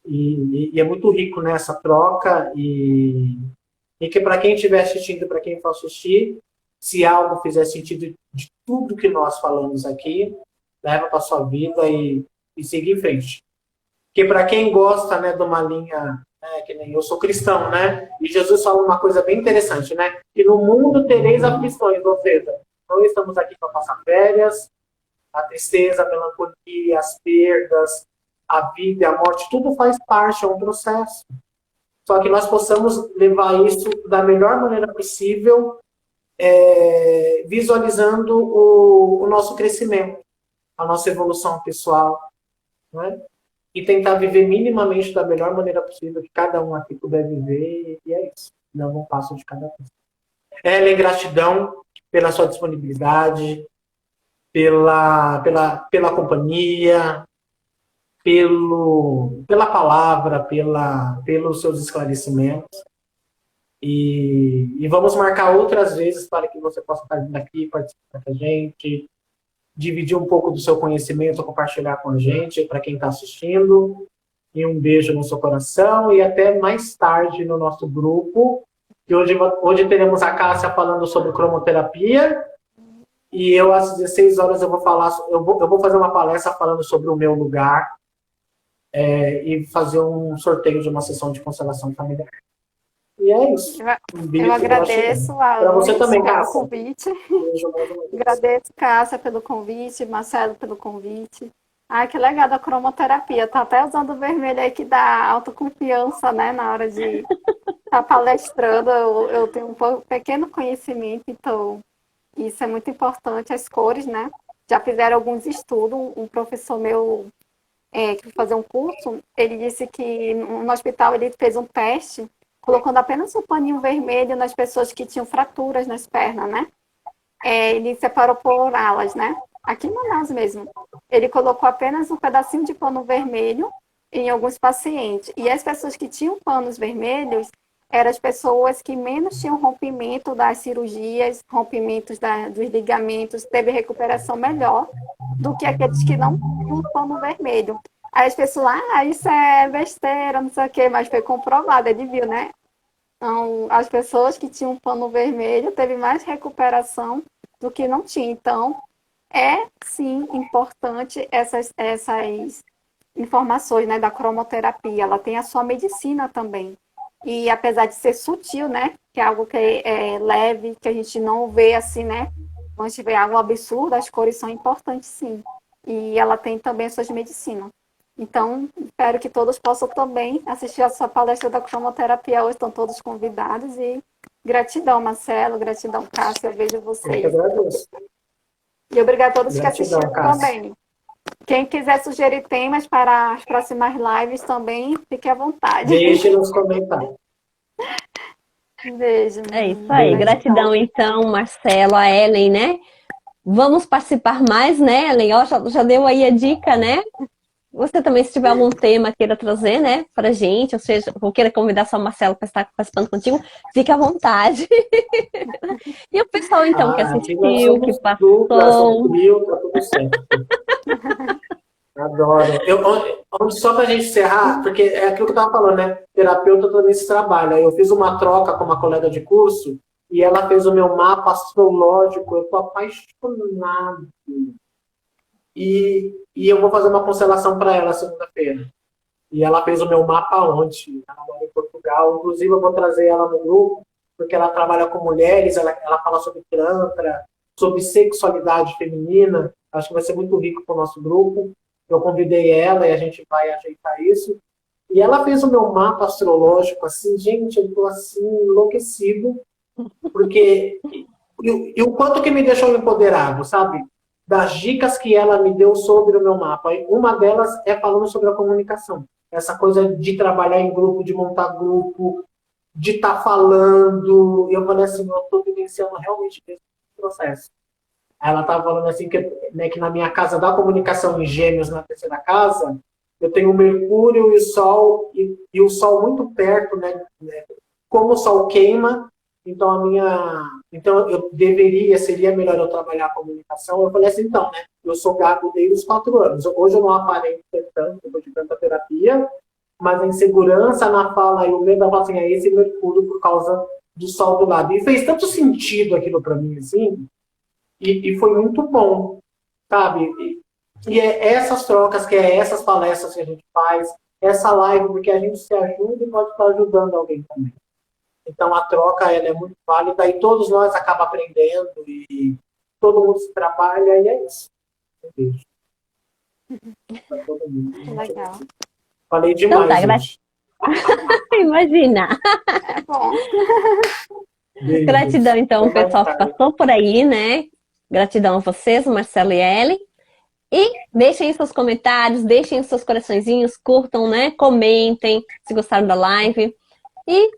E é muito rico nessa troca e que para quem estiver assistindo, para quem for assistir, se algo fizer sentido de tudo que nós falamos aqui, leva para sua vida e seguir em frente. Porque para quem gosta, né, de uma linha, né, que nem eu sou cristão, né? E Jesus fala uma coisa bem interessante, né? Que no mundo tereis aflições, ou seja, não estamos aqui para passar férias, a tristeza, a melancolia, as perdas, a vida e a morte, tudo faz parte, é um processo. Só que nós possamos levar isso da melhor maneira possível, visualizando o nosso crescimento, a nossa evolução pessoal, né? E tentar viver minimamente da melhor maneira possível que cada um aqui puder viver, e é isso. Não um passo de cada vez. Ellen, gratidão pela sua disponibilidade, pela companhia, pela palavra, pelos seus esclarecimentos. E vamos marcar outras vezes para que você possa estar vindo aqui, participar com a gente, dividir um pouco do seu conhecimento, compartilhar com a gente, para quem está assistindo. E um beijo no seu coração e até mais tarde no nosso grupo. E hoje teremos a Cássia falando sobre cromoterapia. E eu, às 16 horas, eu vou fazer uma palestra falando sobre o meu lugar e fazer um sorteio de uma sessão de constelação familiar. E é isso. Eu agradeço para você também, pelo convite. Agradeço, Cássia, pelo convite, Marcelo pelo convite. Ai, que legal da cromoterapia. Tá até usando o vermelho aí que dá autoconfiança, né? Na hora de estar palestrando, eu tenho um pequeno conhecimento, então isso é muito importante, as cores, né? Já fizeram alguns estudos, um professor meu que foi fazer um curso, ele disse que no hospital ele fez um teste colocando apenas um paninho vermelho nas pessoas que tinham fraturas nas pernas, né? Ele separou por alas, né? Aqui em Manaus mesmo. Ele colocou apenas um pedacinho de pano vermelho em alguns pacientes. E as pessoas que tinham panos vermelhos eram as pessoas que menos tinham rompimento das cirurgias, rompimentos dos ligamentos, teve recuperação melhor do que aqueles que não tinham pano vermelho. Aí as pessoas, isso é besteira, não sei o quê, mas foi comprovado, ele viu, né? Então, as pessoas que tinham pano vermelho teve mais recuperação do que não tinha. Então, é sim importante essas informações, né, da cromoterapia. Ela tem a sua medicina também. E apesar de ser sutil, né, que é algo que é leve, que a gente não vê assim, né, quando a gente vê algo absurdo, as cores são importantes sim. E ela tem também as suas medicinas. Então, espero que todos possam também assistir a sua palestra da cromoterapia hoje, estão todos convidados. E gratidão, Marcelo, gratidão, Cássia, eu vejo vocês. Eu agradeço. E obrigado a todos que Gratidão, assistiram Cássia. também. Quem quiser sugerir temas para as próximas lives também, fique à vontade. Deixe nos comentários. Beijo. É isso aí. Gratidão, então, Marcelo, a Ellen, né? Vamos participar mais, né, Ellen? Ó, já deu aí a dica, né? Você também, se tiver algum tema queira trazer, né, pra gente, ou seja, ou queira convidar só o Marcelo para estar participando contigo, fique à vontade. E o pessoal, então, que assistiu, que passou... Tá tudo certo. Adoro. Só pra gente encerrar, porque é aquilo que eu tava falando, né? Terapeuta todo esse trabalho. Aí eu fiz uma troca com uma colega de curso e ela fez o meu mapa astrológico. Eu tô apaixonado. E eu vou fazer uma constelação para ela segunda-feira. E ela fez o meu mapa ontem. Ela mora em Portugal. Inclusive, eu vou trazer ela no grupo, porque ela trabalha com mulheres, ela fala sobre tantra, sobre sexualidade feminina. Acho que vai ser muito rico para o nosso grupo. Eu convidei ela e a gente vai ajeitar isso. E ela fez o meu mapa astrológico, assim, gente, eu tô assim, enlouquecido, porque e o quanto que me deixou empoderado, sabe? Das dicas que ela me deu sobre o meu mapa. Uma delas é falando sobre a comunicação. Essa coisa de trabalhar em grupo, de montar grupo, de estar falando. E eu falei assim, eu estou vivenciando realmente esse processo. Ela estava falando assim que, né, que na minha casa da comunicação em Gêmeos, na terceira casa, eu tenho o Mercúrio e o Sol, e o Sol muito perto, né? Como o Sol queima, então eu seria melhor eu trabalhar a comunicação. Eu falei assim, então, né? Eu sou gago desde os 4 anos. Hoje eu não aparento ter tanto, depois de tanta terapia, mas a insegurança na fala e o medo, eu falo assim, é esse Mercúrio por causa do Sol do lado. E fez tanto sentido aquilo para mim, assim, e foi muito bom, sabe? E é essas trocas, que é essas palestras que a gente faz, essa live, porque a gente se ajuda e pode estar ajudando alguém também. Então a troca ela é muito válida e todos nós acabamos aprendendo e todo mundo se trabalha e é isso. Um beijo. Pra todo mundo. Legal. Falei Então demais, tá, gente. imagina. É bom. Beijo. Gratidão, então, Até mais pessoal que tarde. passou por aí, né? Gratidão a vocês, Marcelo e Ellen. E deixem seus comentários, deixem seus coraçõezinhos, curtam, né? Comentem se gostaram da live. E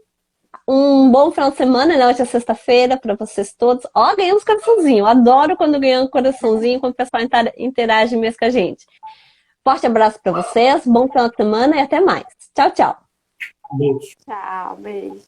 um bom final de semana, né? Hoje é sexta-feira para vocês todos. Ó, ganhamos coraçãozinho. Eu adoro quando ganhamos coraçãozinho, quando o pessoal interage mesmo com a gente. Forte abraço para vocês, bom final de semana e até mais. Tchau, tchau. Beijo. Tchau, beijo.